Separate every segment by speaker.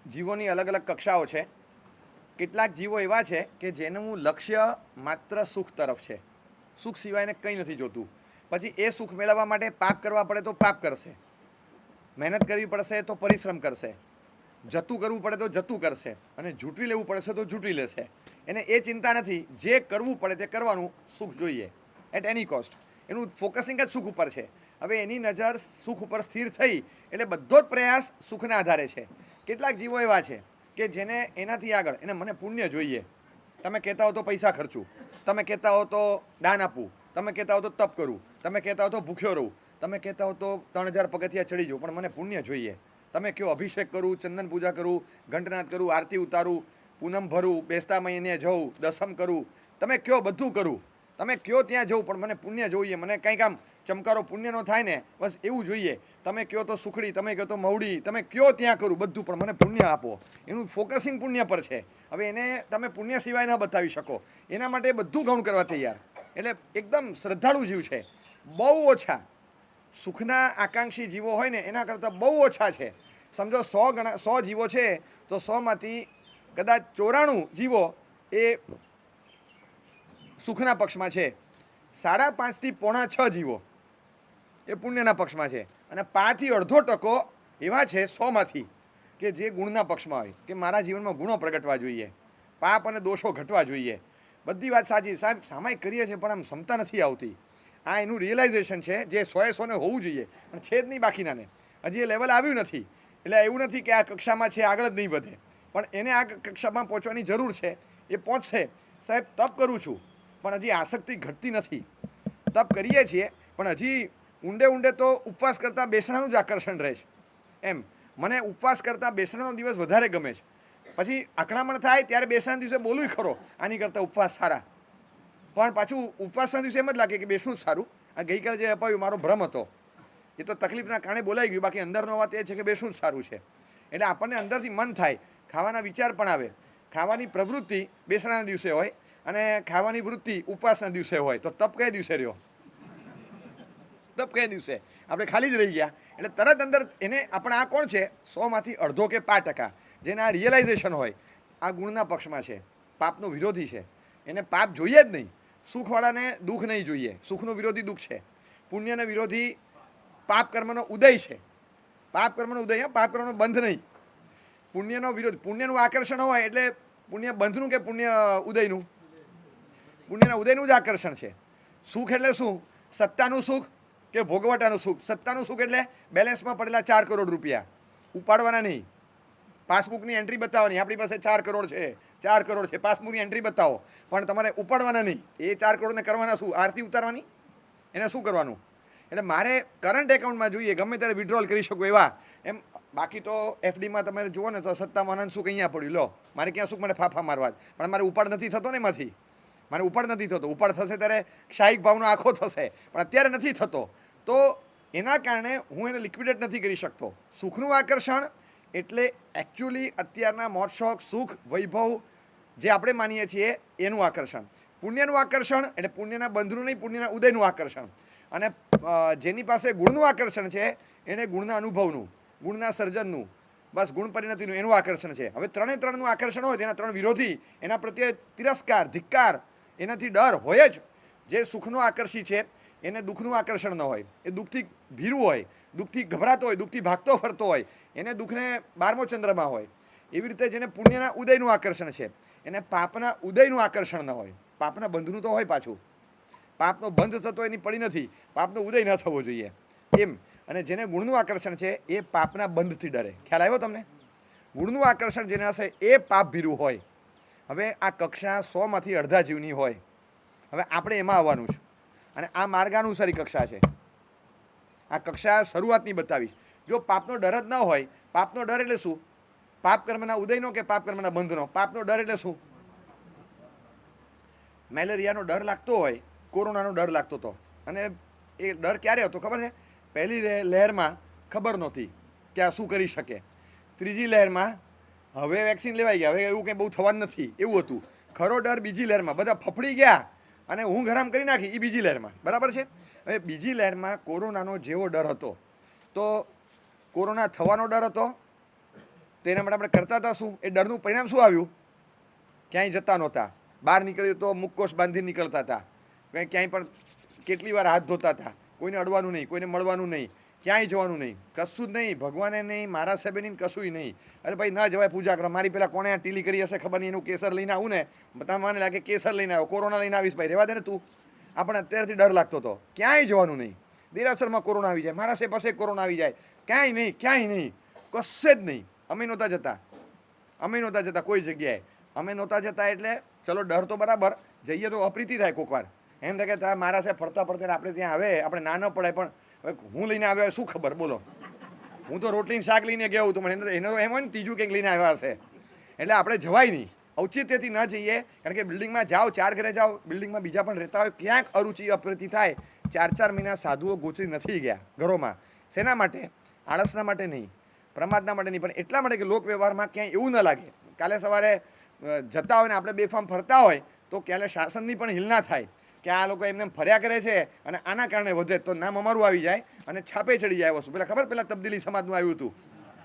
Speaker 1: જીવોની અલગ અલગ કક્ષાઓ છે. કેટલાક જીવો એવા છે કે જેનું લક્ષ્ય માત્ર સુખ તરફ છે. સુખ સિવાયને કંઈ નથી જોતું. પછી એ સુખ મેળવવા માટે પાપ કરવા પડે તો પાપ કરશે, મહેનત કરવી પડશે તો પરિશ્રમ કરશે, જતું કરવું પડે તો જતું કરશે, અને ઝૂંટવી લેવું પડશે તો ઝૂંટવી લેશે. એને એ ચિંતા નથી, જે કરવું પડે તે કરવાનું, સુખ જોઈએ એટ એની કોસ્ટ. એનું ફોકસિંગ જ સુખ ઉપર છે. હવે એની નજર સુખ ઉપર સ્થિર થઈ એટલે બધો જ પ્રયાસ સુખના આધારે છે. કેટલાક જીવો એવા છે કે જેને એનાથી આગળ એને મને પુણ્ય જોઈએ. તમે કહેતા હો તો પૈસા ખર્ચું, તમે કહેતા હો તો દાન આપવું, તમે કહેતા હો તો તપ કરવું, તમે કહેતા હો તો ભૂખ્યો રહું, તમે કહેતા હો તો 3000 પગથિયા ચડી જાઉં, પણ મને પુણ્ય જોઈએ. તમે કહો અભિષેક કરું, ચંદન પૂજા કરું, ઘંટનાદ કરું, આરતી ઉતારું, પૂનમ ભરું, બેસતા મહિને જવું, દસમ કરું, તમે કહો બધું કરું, તમે કહો ત્યાં જવું, પણ મને પુણ્ય જોઈએ. મને કંઈક આમ ચમકારો પુણ્યનો થાય ને, બસ એવું જોઈએ. તમે કહો તો સુખડી, તમે કહો તો મવડી, તમે કહો ત્યાં કરું બધું, પણ મને પુણ્ય આપો. એનું ફોકસિંગ પુણ્ય પર છે. હવે એને તમે પુણ્ય સિવાય ન બતાવી શકો, એના માટે બધું ગૌણ કરવા તૈયાર. એટલે એકદમ શ્રદ્ધાળુ જીવ છે. બહુ ઓછા સુખના આકાંક્ષી જીવો હોય ને એના કરતાં બહુ ઓછા છે. સમજો 100 જીવો છે તો 100માંથી કદાચ 94 જીવો એ સુખના પક્ષમાં છે. 5.5 થી 6.25 જીવો એ પુણ્યના પક્ષમાં છે. અને 5 થી અડધો ટકો એવા છે 100માંથી કે જે ગુણના પક્ષમાં હોય, કે મારા જીવનમાં ગુણો પ્રગટવા જોઈએ, પાપ અને દોષો ઘટવા જોઈએ. બધી વાત સાચી સાહેબ, સામાયિક કરીએ છીએ પણ આમ ક્ષમતા નથી આવતી. આ એનું રિયલાઇઝેશન છે જે 100 ને હોવું જોઈએ, પણ છે જ નહીં બાકીનાને. હજી એ લેવલ આવ્યું નથી. એટલે એવું નથી કે આ કક્ષામાં છે આગળ જ નહીં વધે, પણ એને આ કક્ષામાં પહોંચવાની જરૂર છે. એ પહોંચશે. સાહેબ તપ કરું છું પણ હજી આસક્તિ ઘટતી નથી. તપ કરીએ છીએ પણ હજી ઊંડે ઊંડે તો ઉપવાસ કરતાં બેસણાનું જ આકર્ષણ રહે છે. એમ મને ઉપવાસ કરતાં બેસણાનો દિવસ વધારે ગમે છે. પછી આકળામણ થાય ત્યારે બેસણા દિવસે બોલું ખરો આની કરતાં ઉપવાસ સારા, પણ પાછું ઉપવાસના દિવસે એમ જ લાગે કે બેસણું જ સારું. આ ગઈકાલે જે અપાયું મારો ભ્રમ હતો, એ તો તકલીફના કારણે બોલાઈ ગયું, બાકી અંદરનો વાત એ છે કે બેસણું જ સારું છે. એટલે આપણને અંદરથી મન થાય, ખાવાના વિચાર પણ આવે. ખાવાની પ્રવૃત્તિ બેસણાના દિવસે હોય અને ખાવાની વૃત્તિ ઉપવાસના દિવસે હોય, તો તપ કયા દિવસે રહ્યો? તપ કયા દિવસે? આપણે ખાલી જ રહી ગયા. એટલે તરત અંદર એને આપણે આ કોણ છે 100માંથી અડધો કે 5% જેને આ રિયલાઇઝેશન હોય આ ગુણના પક્ષમાં છે, પાપનો વિરોધી છે. એને પાપ જોઈએ જ નહીં. સુખવાળાને દુઃખ નહીં જોઈએ. સુખનો વિરોધી દુઃખ છે. પુણ્યના વિરોધી પાપ કર્મનો ઉદય છે. પાપ કર્મનો ઉદય, પાપ કર્મનો બંધ નહીં. પુણ્યનો વિરોધ, પુણ્યનું આકર્ષણ હોય એટલે પુણ્ય બંધનું કે પુણ્ય ઉદયનું? પુણ્યના ઉદયનું જ આકર્ષણ છે. સુખ એટલે શું? સત્તાનું સુખ કે ભોગવટાનું સુખ? સત્તાનું સુખ એટલે બેલેન્સમાં પડેલા 4 કરોડ રૂપિયા ઉપાડવાના નહીં. પાસબુકની એન્ટ્રી બતાવવાની, આપણી પાસે 4 કરોડ છે, 4 કરોડ છે, પાસબુકની એન્ટ્રી બતાવો, પણ તમારે ઉપાડવાના નહીં. એ 4 કરોડને કરવાના શું? આરતી ઉતારવાની? એને શું કરવાનું? એટલે મારે કરંટ એકાઉન્ટમાં જોઈએ, ગમે ત્યારે વિડ્રોલ કરી શકું એવા. એમ બાકી તો એફડીમાં તમે જુઓ ને તો સત્તામાં આનંદ સુખ અહીંયા પડ્યું. લો મારે ક્યાં સુખ મને ફાફા મારવા જ, પણ મારે ઉપાડ નથી થતો ને એમાંથી. મારે ઉપાડ નથી થતો. ઉપાડ થશે ત્યારે શાહીક ભાવનો આખો થશે, પણ અત્યારે નથી થતો. તો એના કારણે હું એને લિક્વિડેટ નથી કરી શકતો. સુખનું આકર્ષણ એટલે એકચ્યુઅલી અત્યારના મોજ શોખ, સુખ, વૈભવ જે આપણે માનીએ છીએ એનું આકર્ષણ. પુણ્યનું આકર્ષણ એટલે પુણ્યના બંધનું નહીં, પુણ્યના ઉદયનું આકર્ષણ. અને જેની પાસે ગુણનું આકર્ષણ છે એને ગુણના અનુભવનું, ગુણના સર્જનનું, બસ ગુણ પરિણતિનું એનું આકર્ષણ છે. હવે ત્રણનું આકર્ષણ હોય તેના 3 વિરોધી, એના પ્રત્યે તિરસ્કાર, ધિક્કાર, એનાથી ડર હોય જ. જે સુખનો આકર્ષી છે એને દુઃખનું આકર્ષણ ન હોય, એ દુઃખથી ભીરું હોય, દુઃખથી ગભરાતો હોય, દુઃખથી ભાગતો ફરતો હોય, એને દુઃખને 12મો ચંદ્રમાં હોય. એવી રીતે જેને પુણ્યના ઉદયનું આકર્ષણ છે એને પાપના ઉદયનું આકર્ષણ ન હોય. પાપના બંધનું તો હોય પાછું. પાપનો બંધ થતો એની પડી નથી, પાપનો ઉદય ન થવો જોઈએ એમ. અને જેને ગુણનું આકર્ષણ છે એ પાપના બંધથી ડરે. ખ્યાલ આવ્યો તમને? ગુણનું આકર્ષણ જેને હશે એ પાપ ભીરું હોય. હવે આ કક્ષા 100માંથી અડધા જીવની હોય. હવે આપણે એમાં આવવાનું છે. અને આ માર્ગાનુસારી કક્ષા છે. આ કક્ષા શરૂઆતની બતાવીશ. જો પાપનો ડર જ ન હોય, પાપનો ડર એટલે શું? પાપ કર્મના ઉદયનો કે પાપ કર્મના બંધનો? પાપનો ડર એટલે શું? મેલેરિયાનો ડર લાગતો હોય, કોરોનાનો ડર લાગતો હતો. અને એ ડર ક્યારે હતો ખબર છે? પહેલી લહેરમાં ખબર નહોતી કે આ શું કરી શકે. ત્રીજી લહેરમાં હવે વેક્સિન લેવાઈ ગયા, હવે એવું કંઈ બહુ થવાનું નથી એવું હતું. ખરો ડર બીજી લહેરમાં, બધા ફફડી ગયા અને ઊંઘ હરામ કરી નાખી, એ બીજી લહેરમાં. બરાબર છે? હવે બીજી લહેરમાં કોરોનાનો જેવો ડર હતો તો કોરોના થવાનો ડર હતો તો એના માટે આપણે કરતા હતા શું? એ ડરનું પરિણામ શું આવ્યું? ક્યાંય જતા નહોતા, બહાર નીકળ્યું તો મુખકોશ બાંધી નીકળતા હતા, ક્યાંય પણ કેટલી વાર હાથ ધોતા હતા, કોઈને અડવાનું નહીં, કોઈને મળવાનું નહીં, ક્યાંય જવાનું નહીં, કશું જ નહીં, ભગવાને નહીં, મારા સાહેબે નહીં, કશું નહીં. અરે ભાઈ ન જવાય પૂજા કરવા, મારી પેલા કોણે આ ટીલી કરી હશે ખબર નહીં, એનું કેસર લઈને આવું ને, મને લાગે કેસર લઈને આવ્યો, કોરોના લઈને આવીશ ભાઈ, રહેવા દે ને તું. આપણે અત્યારથી ડર લાગતો હતો, ક્યાંય જવાનું નહીં, દેરાસરમાં કોરોના આવી જાય, મારા સાહેબ પાસે કોરોના આવી જાય, ક્યાંય નહીં, કશે જ નહીં. અમે નહોતા જતા કોઈ જગ્યાએ, અમે નહોતા જતા. એટલે ચલો ડર તો બરાબર, જઈએ તો અપ્રીતિ થાય કોઈક વાર, એમ થાય કે મારા સાહેબ ફરતા આપણે ત્યાં આવે, આપણે ના ન પડાય. પણ હવે હું લઈને આવ્યો શું ખબર, બોલો. હું તો રોટલીને શાક લઈને ગયો તો મને એનો એમ હોય ને ત્રીજું કંઈક લઈને આવ્યા હશે. એટલે આપણે જવાય નહીં, ઔચિત્યથી ન જઈએ. કારણ કે બિલ્ડિંગમાં જાઓ, 4 ઘરે જાઓ, બિલ્ડિંગમાં બીજા પણ રહેતા હોય, ક્યાંક અરુચિ અપ્રીતિ થાય. 4 મહિના સાધુઓ ગોચરી નથી ગયા ઘરોમાં. શેના માટે? આળસના માટે નહીં, પ્રમાદના માટે નહીં, પણ એટલા માટે કે લોક વ્યવહારમાં ક્યાંય એવું ન લાગે. કાલે સવારે જતા હોય ને આપણે બેફામ ફરતા હોય તો ક્યારે શાસનની પણ હિલ ના થાય કે આ લોકો એમને ફર્યા કરે છે અને આના કારણે વધે, તો નામ અમારું આવી જાય અને છાપે ચડી જાય વસ્તુ. પેલા તબદીલી સમાજનું આવ્યું હતું,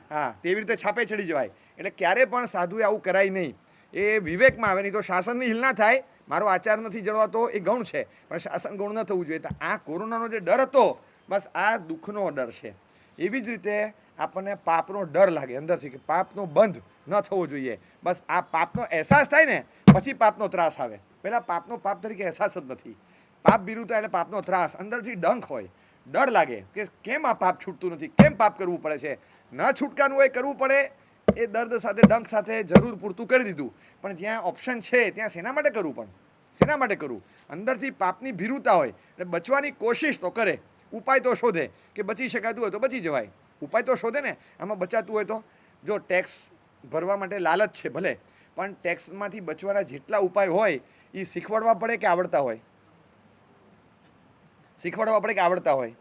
Speaker 1: હા, તેવી રીતે છાપે ચડી જવાય. એટલે ક્યારે પણ સાધુએ આવું કરાય નહીં, એ વિવેકમાં આવે. નહીં તો શાસનની હિલ ના થાય. મારો આચાર નથી જળવાતો એ ગૌણ છે, પણ શાસન ગૌણ ન થવું જોઈએ. તો આ કોરોનાનો જે ડર હતો, બસ આ દુઃખનો ડર છે. એવી જ રીતે આપણને પાપનો ડર લાગે અંદરથી કે પાપનો બંધ ન થવો જોઈએ. બસ આ પાપનો અહેસાસ થાય ને પછી પાપનો ત્રાસ આવે. પહેલાં પાપનો પાપ તરીકે અહેસાસ જ નથી. પાપ બિરુતા એટલે પાપનો ત્રાસ, અંદરથી ડંખ હોય, ડર લાગે કે કેમ આ પાપ છૂટતું નથી, કેમ પાપ કરવું પડે છે. ન છૂટકાનું હોય કરવું પડે, એ દર્દ સાથે ડંખ સાથે જરૂર પૂરતું કરી દીધું. પણ જ્યાં ઓપ્શન છે ત્યાં શેના માટે કરવું? પણ શેના માટે કરવું? અંદરથી પાપની ભીરુતા હોય એટલે બચવાની કોશિશ તો કરે, ઉપાય તો શોધે કે બચી શકાતું હોય તો બચી જવાય. ઉપાય તો શોધે ને. આમાં બચાતું હોય તો જો ટેક્સ ભરવા માટે લાલચ છે ભલે, પણ ટેક્સમાંથી બચવાના જેટલા ઉપાય હોય એ શીખવાડવા પડે કે આવડતા હોય? શીખવાડવા પડે કે આવડતા હોય?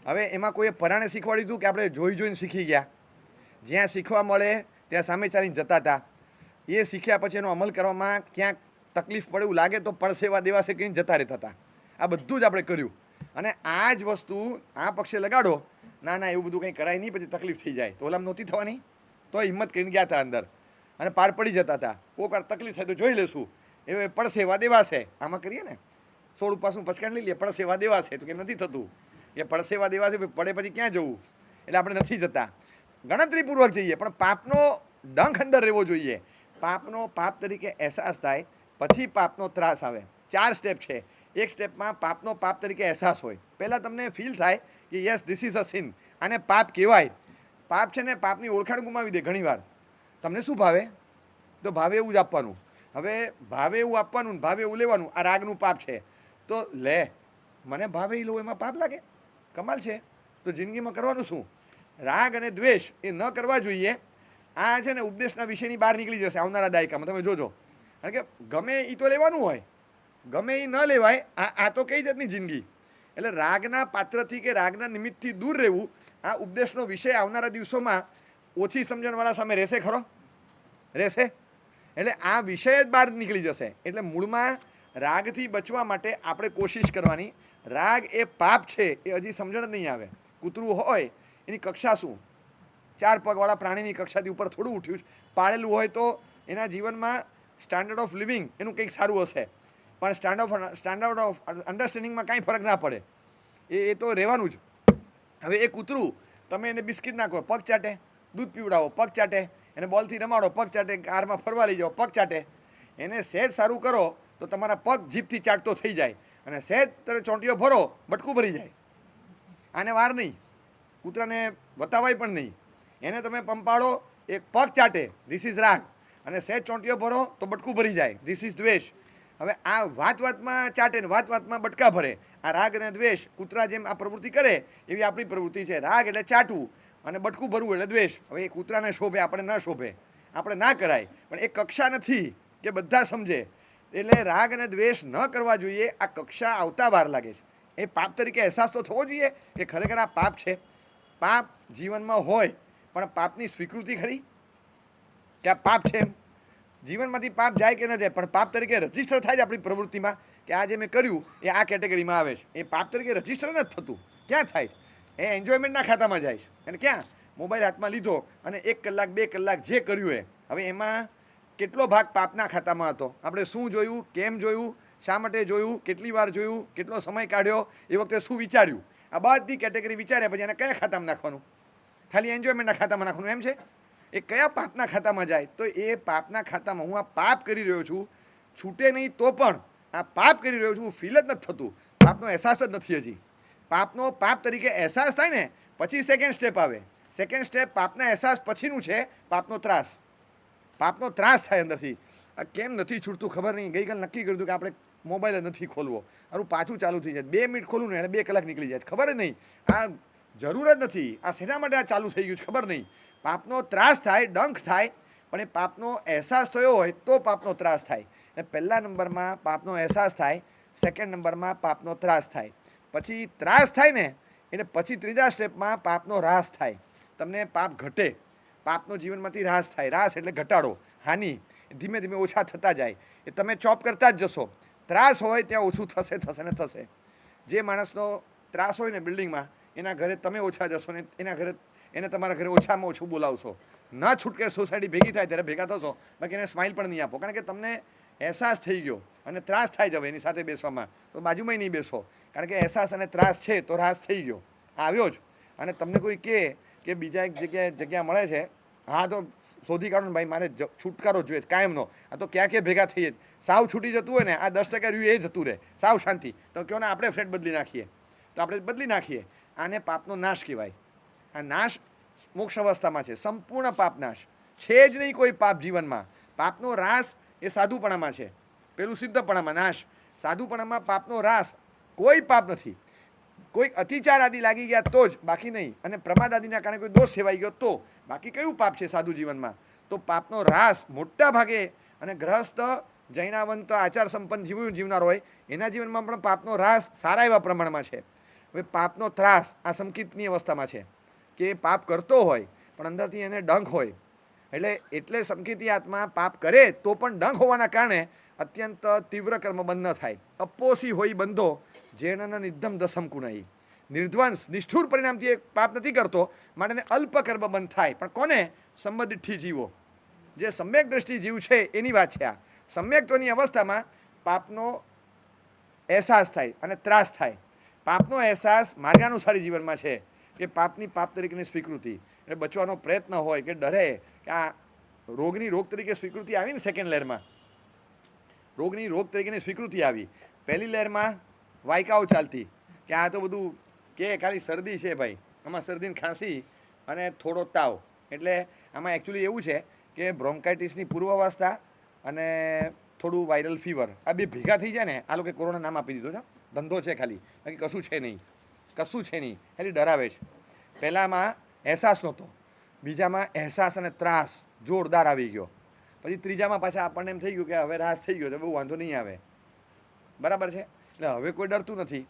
Speaker 1: હવે એમાં કોઈએ પરાણે શીખવાડી દીધું કે આપણે જોઈને શીખી ગયા? જ્યાં શીખવા મળે ત્યાં સામે ચાલીને જતા હતા. એ શીખ્યા પછી એનો અમલ કરવામાં ક્યાંક તકલીફ પડે એવું લાગે તો પડસેવા દેવાસે કહીને જતા રહેતા હતા. આ બધું જ આપણે કર્યું. અને આ જ વસ્તુ આ પક્ષે લગાડો, ના એવું બધું કંઈ કરાય નહીં, પછી તકલીફ થઈ જાય તો ઓલામ નહોતી થવાની. તો હિંમત કરીને ગયા હતા અંદર અને પાર પડી જતા હતા. કોઈક વાર તકલીફ થાય તો જોઈ લેશું, એ પડસેવા દેવાશે. આમાં કરીએ ને 16 પાસનું પચકાણ લઈ લઈએ, પડસેવા દેવાશે તો કેમ નથી થતું? એ પડસેવા દેવાશે, પડે પછી ક્યાં જવું? એટલે આપણે નથી જતા, ગણતરીપૂર્વક જઈએ. પણ પાપનો ડંખ અંદર રહેવો જોઈએ. પાપનો પાપ તરીકે અહેસાસ થાય પછી પાપનો ત્રાસ આવે. 4 સ્ટેપ છે. એક સ્ટેપમાં પાપનો પાપ તરીકે અહેસાસ હોય. પહેલાં તમને ફીલ થાય કે yes this is a sin, આને પાપ કહેવાય. પાપ છે ને પાપની ઓળખાણ ગુમાવી દે ઘણીવાર. તમને શું ભાવે? તો ભાવે એવું જ આપવાનું. હવે ભાવે એવું આપવાનું, ભાવે એવું લેવાનું. આ રાગનું પાપ છે તો લે, મને ભાવે એ લો, એમાં પાપ લાગે? કમાલ છે. તો જિંદગીમાં કરવાનું શું? રાગ અને દ્વેષ એ ન કરવા જોઈએ. આ છે ને ઉપદેશના વિષયની બહાર નીકળી જશે આવનારા દાયકામાં, તમે જોજો. કારણ કે ગમે એ તો લેવાનું હોય, ગમે એ ન લેવાય. આ તો કઈ જાતની જિંદગી? એટલે રાગના પાત્રથી કે રાગના નિમિત્તથી દૂર રહેવું. આ ઉપદેશનો વિષય આવનારા દિવસોમાં ઓછી સમજણવાળા સામે રહેશે ખરો? રહેશે. એટલે આ વિષય જ બહાર નીકળી જશે. એટલે મૂળમાં રાગથી બચવા માટે આપણે કોશિશ કરવાની. રાગ એ પાપ છે એ હજી સમજણ જ નહીં આવે. કૂતરું હોય એની કક્ષા શું? 4 પગવાળા પ્રાણીની કક્ષાથી ઉપર થોડું ઉઠ્યું. પાળેલું હોય તો એના જીવનમાં સ્ટાન્ડર્ડ ઓફ લિવિંગ એનું કંઈક સારું હશે, પણ સ્ટાન્ડર્ડ ઓફ અન્ડરસ્ટેન્ડિંગમાં કાંઈ ફરક ના પડે. એ તો રહેવાનું જ. હવે એ કૂતરું તમે એને બિસ્કિટ નાખો, પગ ચાટે. દૂધ પીવડાવો, પગ ચાટે. એને બોલથી રમાડો, પગ ચાટે. કારમાં ફરવા લઈ જાઓ, પગ ચાટે. એને સહેજ સારું કરો તો તમારા પગ જીભથી ચાટતો થઈ જાય, અને સહેજ તમે ચોંટીઓ ભરો બટકું ભરી જાય. આને વાર નહીં, કૂતરાને વતાવાય પણ નહીં. એને તમે પંપાળો, એક પગ ચાટે, ધીસ ઇઝ રાગ, અને સહેજ ચોંટીઓ ભરો તો બટકું ભરી જાય, ધીસ ઇઝ દ્વેષ. હવે આ વાતમાં ચાટે ને વાતમાં બટકા ભરે. આ રાગ અને દ્વેષ, કૂતરા જેમ આ પ્રવૃત્તિ કરે એવી આપણી પ્રવૃત્તિ છે. રાગ એટલે ચાટવું અને બટકું ભરવું એટલે દ્વેષ. હવે એ કૂતરાને શોભે, આપણે ન શોભે, આપણે ના કરાય. પણ એ કક્ષા નથી કે બધા સમજે. એટલે રાગ અને દ્વેષ ન કરવા જોઈએ. આ કક્ષા આવતા વાર લાગે છે. એ પાપ તરીકે અહેસાસ તો થવો જોઈએ કે ખરેખર આ પાપ છે. પાપ જીવનમાં હોય, પણ પાપની સ્વીકૃતિ ખરી કે આ પાપ છે એમ? જીવનમાંથી પાપ જાય કે ન જાય, પણ પાપ તરીકે રજીસ્ટર થાય છે આપણી પ્રવૃત્તિમાં કે આ જે મેં કર્યું એ આ કેટેગરીમાં આવે છે. એ પાપ તરીકે રજીસ્ટર નથી થતું. ક્યાં થાય? એ એન્જોયમેન્ટના ખાતામાં જાય છે. અને ક્યાં મોબાઈલ હાથમાં લીધો અને 1 કલાક 2 કલાક જે કર્યું એ હવે એમાં કેટલો ભાગ પાપના ખાતામાં હતો, આપણે શું જોયું, કેમ જોયું, શા માટે જોયું, કેટલી વાર જોયું, કેટલો સમય કાઢ્યો, એ વખતે શું વિચાર્યું, આ બધી કેટેગરી વિચાર્યા પછી એને કયા ખાતામાં નાખવાનું, ખાલી એન્જોયમેન્ટના ખાતામાં નાખવાનું એમ છે. એ કયા પાપના ખાતામાં જાય, તો એ પાપના ખાતામાં હું આ પાપ કરી રહ્યો છું, છૂટે નહીં તો પણ આ પાપ કરી રહ્યો છું, હું ફીલ જ નથી થતું, પાપનો અહેસાસ જ નથી હજી. પાપનો પાપ તરીકે અહેસાસ થાય ને પછી સેકન્ડ સ્ટેપ આવે. સેકન્ડ સ્ટેપ પાપના અહેસાસ પછીનું છે પાપનો ત્રાસ. પાપનો ત્રાસ થાય અંદરથી. આ કેમ નથી છૂટતું ખબર નહીં. ગઈકાલ નક્કી કર્યું હતું કે આપણે મોબાઈલ જ નથી ખોલવો, મારું પાછું ચાલુ થઈ જાય, 2 મિનિટ ખોલું ને એટલે 2 કલાક નીકળી જાય, ખબર જ નહીં. આ જરૂર જ નથી, આ શેના માટે આ ચાલુ થઈ ગયું છે ખબર નહીં. પાપનો ત્રાસ થાય, ડંખ થાય, પણ એ પાપનો અહેસાસ થયો હોય તો પાપનો ત્રાસ થાય. એટલે પહેલા નંબરમાં પાપનો અહેસાસ થાય, સેકન્ડ નંબરમાં પાપનો ત્રાસ થાય. પછી ત્રાસ થાય ને એટલે પછી ત્રીજા સ્ટેપમાં પાપનો રાસ થાય. તમને પાપ ઘટે, પાપનો જીવનમાંથી રાસ થાય. રાસ એટલે ઘટાડો, હાનિ, ધીમે ધીમે ઓછા થતા જાય. એ તમે ચોપ કરતા જ જશો. ત્રાસ હોય ત્યાં ઓછું થશે થશે ને થશે. જે માણસનો ત્રાસ હોય ને બિલ્ડિંગમાં, એના ઘરે તમે ઓછા જશો ને એના ઘરે એને તમારા ઘરે ઓછામાં ઓછું બોલાવશો. ન છૂટકે સોસાયટી ભેગી થાય ત્યારે ભેગા થશો, બાકી એને સ્માઇલ પણ નહીં આપો, કારણ કે તમને અહેસાસ થઈ ગયો અને ત્રાસ થાય જવે એની સાથે બેસવામાં, તો બાજુમાં નહીં બેસો, કારણ કે અહેસાસ અને ત્રાસ છે તો રાસ થઈ ગયો, આવ્યો જ. અને તમને કોઈ કહે કે બીજા એક જગ્યા મળે છે, હા તો શોધી કાઢો ને ભાઈ, મારે છુટકારો જોઈએ કાયમનો, આ તો ક્યાં ક્યાં ભેગા થઈએ, સાવ છૂટી જતું હોય ને, આ 10% રહ્યું એ જતું રહે, સાવ શાંતિ, તો કહો ને આપણે ફ્લેટ બદલી નાખીએ, તો આપણે બદલી નાખીએ. આને પાપનો નાશ કહેવાય. આ નાશ મોક્ષ અવસ્થામાં છે, સંપૂર્ણ પાપ નાશ છે જ નહીં કોઈ પાપ જીવનમાં. પાપનો રાસ એ સાધુપણામાં છે, પેલું સિદ્ધપણામાં નાશ. સાધુપણામાં પાપનો રાસ, કોઈ પાપ નથી. કોઈ અતિચાર આદિ લાગી ગયા તો જ, બાકી નહીં. અને પ્રમાદ આદિના કારણે કોઈ દોષ સેવાઈ ગયો તો, બાકી કયું પાપ છે સાધુ જીવનમાં? તો પાપનો રાસ મોટા ભાગે, અને ગ્રહસ્થ જૈનાવંત આચાર સંપન્ન જીવનાર હોય એના જીવનમાં પણ પાપનો રાસ સારા એવા પ્રમાણમાં છે. હવે પાપનો ત્રાસ આ સંકિતની અવસ્થામાં છે કે એ પાપ કરતો હોય પણ અંદરથી એને ડંખ હોય. એટલે સંકિતી આત્મા પાપ કરે તો પણ ડંખ હોવાના કારણે અત્યંત તીવ્ર કર્મ બંધ ન થાય. અપોસી હોય બંધો જેણના નિધમ દસમ કુણાઈ. નિર્ધ્વંસ નિષ્ઠુર પરિણામથી એ પાપ નથી કરતો, માટે એને અલ્પ કર્મ બંધ થાય. પણ કોને? સંબંધિઠી જીવો, જે સમ્યક દ્રષ્ટિ જીવ છે એની વાત છે આ. સમ્યક્ત્વની અવસ્થામાં પાપનો અહેસાસ થાય અને ત્રાસ થાય. પાપનો અહેસાસ માર્ગાનુસારી જીવનમાં છે કે પાપની પાપ તરીકેની સ્વીકૃતિ, એટલે બચવાનો પ્રયત્ન હોય કે ડરે કે આ રોગની રોગ તરીકે સ્વીકૃતિ આવી ને સેકન્ડ લહેરમાં, રોગની રોગ તરીકેની સ્વીકૃતિ આવી. પહેલી લહેરમાં વાયકાઓ ચાલતી કે આ તો બધું કે ખાલી શરદી છે ભાઈ, આમાં શરદીને ખાંસી અને થોડો તાવ. એટલે આમાં એકચ્યુઅલી એવું છે કે બ્રોન્કાઇટિસની પૂર્વાવસ્થા અને થોડું વાયરલ ફીવર, આ બે ભેગા થઈ જાય ને, આ લોકો કોરોના નામ આપી દીધો છે, ધંધો છે ખાલી, બાકી કશું છે નહીં, કશું છે નહીં, ખાલી ડરાવે છે. પહેલામાં અહેસાસ નહોતો, બીજામાં અહેસાસ અને ત્રાસ જોરદાર આવી ગયો, પછી ત્રીજામાં પાછા આપણને એમ થઈ ગયું કે હવે રાસ થઈ ગયો તો બહુ વાંધો નહીં આવે, બરાબર છે. એટલે હવે કોઈ ડરતું નથી,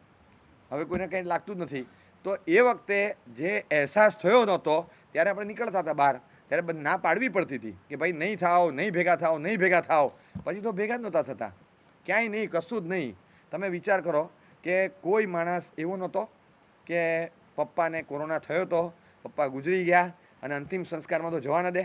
Speaker 1: હવે કોઈને કંઈ લાગતું જ નથી. તો એ વખતે જે અહેસાસ થયો નહોતો ત્યારે આપણે નીકળતા હતા બહાર, ત્યારે ના પાડવી પડતી હતી કે ભાઈ નહીં થાઓ, નહીં ભેગા થાઓ, નહીં ભેગા થાઓ. પછી તો ભેગા જ નહોતા થતા, ક્યાંય નહીં, કશું જ નહીં. તમે વિચાર કરો કે કોઈ માણસ એવો નહોતો કે પપ્પાને કોરોના થયો તો, પપ્પા ગુજરી ગયા અને અંતિમ સંસ્કારમાં તો જવા ન દે,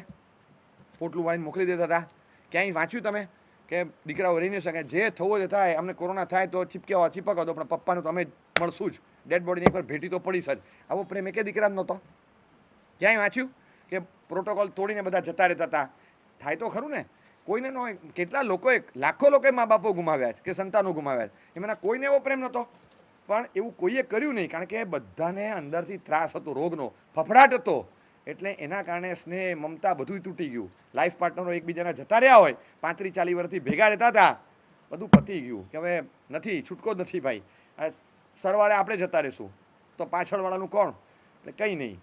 Speaker 1: પોટલું વાળીને મોકલી દેતા હતા. ક્યાંય વાંચ્યું તમે કે દીકરાઓ રહી ન શકે, જે થવો જ થાય, અમને કોરોના થાય તો ચીપકો દો, પણ પપ્પાનું તો અમે મળશું જ, ડેડ બોડીને એકવાર ભેટી તો પડીશ જ. આવો પ્રેમ એકે દીકરા નહોતો. ક્યાંય વાંચ્યું કે પ્રોટોકોલ તોડીને બધા જતા રહેતા હતા? થાય તો ખરું ને, કોઈને ન હોય. કેટલા લોકોએ, લાખો લોકોએ મા બાપો ગુમાવ્યા છે કે સંતાનો ગુમાવ્યા છે, એમાંના કોઈને એવો પ્રેમ નહોતો. પણ એવું કોઈએ કર્યું નહીં, કારણ કે બધાને અંદરથી ત્રાસ હતો, રોગનો ફફડાટ હતો. એટલે એના કારણે સ્નેહ, મમતા બધું તૂટી ગયું. લાઈફ પાર્ટનરો એકબીજાના જતા રહ્યા હોય, 35-40 વર્ષથી ભેગા રહેતા હતા, બધું પતી ગયું કે હવે નથી, છૂટકો જ નથી ભાઈ, સરવાળે આપણે જતા રહીશું તો પાછળવાળાનું કોણ? એટલે કંઈ નહીં,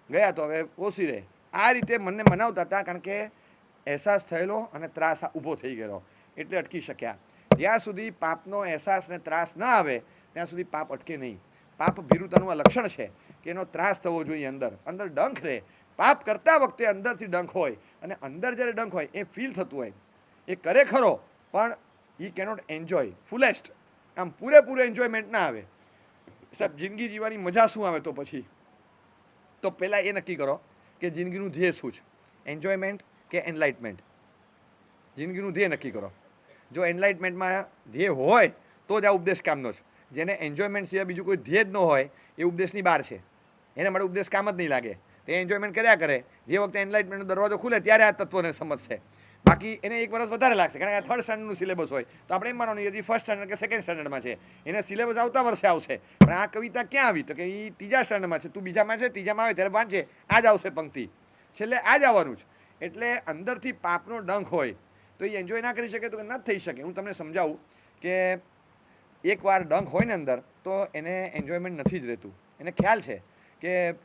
Speaker 1: ગયા તો હવે ઓછી રહે. આ રીતે મને મનાવતા હતા, કારણ કે અહેસાસ થયેલો અને ત્રાસ ઊભો થઈ ગયેલો, એટલે અટકી શક્યા. જ્યાં સુધી પાપનો અહેસાસ ને ત્રાસ ન આવે ત્યાં સુધી પાપ અટકે નહીં. પાપ ભીરુતાનું આ લક્ષણ છે કે એનો ત્રાસ થવો જોઈએ, અંદર ડંખ રહે. પાપ કરતા વખતે અંદરથી ડંખ હોય, અને અંદર જ્યારે ડંખ હોય એ ફીલ થતું હોય, એ કરે ખરો પણ હી કેનોટ એન્જોય ફુલેસ્ટ, આમ પૂરેપૂરું એન્જોયમેન્ટ ના આવે. સાહેબ જિંદગી જીવવાની મજા શું આવે? તો પછી તો પહેલાં એ નક્કી કરો કે જિંદગીનું ધ્યેય શું છે, એન્જોયમેન્ટ કે એનલાઇટમેન્ટ. જિંદગીનું ધ્યેય નક્કી કરો. જો એનલાઇટમેન્ટમાં ધ્યેય હોય તો જ આ ઉપદેશ કામનો છે. જેને એન્જોયમેન્ટ સિવાય બીજું કોઈ ધ્યેય જ ન હોય એ ઉપદેશની બહાર છે. એને માટે ઉપદેશ કામ જ નહીં લાગે. તે એન્જોયમેન્ટ કર્યા કરે, જે વખતે એનલાઇટમેન્ટનો દરવાજો ખુલે ત્યારે આ તત્વને સમજશે. બાકી એને 1 વર્ષ વધારે લાગશે, કારણ કે આ 3rd સ્ટાન્ડર્ડનું સિલેબસ હોય તો આપણે એમ માનવાનું હજી 1st સ્ટાન્ડર્ડ કે 2nd સ્ટાન્ડર્ડમાં છે, એને સિલેબસ આવતા વર્ષે આવશે. પણ આ કવિતા ક્યાં આવી? તો કે એ 3જા સ્ટાન્ડર્ડમાં છે, તું બીજામાં છે, 3જામાં આવે ત્યારે વાંચે, આ જ આવશે પંક્તિ, છેલ્લે આ જ આવવાનું છે. એટલે અંદરથી પાપનો ડંખ હોય તો એ એન્જોય ના કરી શકે તો ન થઈ શકે. હું તમને સમજાવું કે એકવાર ડંખ હોય ને અંદર તો એને એન્જોયમેન્ટ નથી જ રહેતું. એને ખ્યાલ છે કે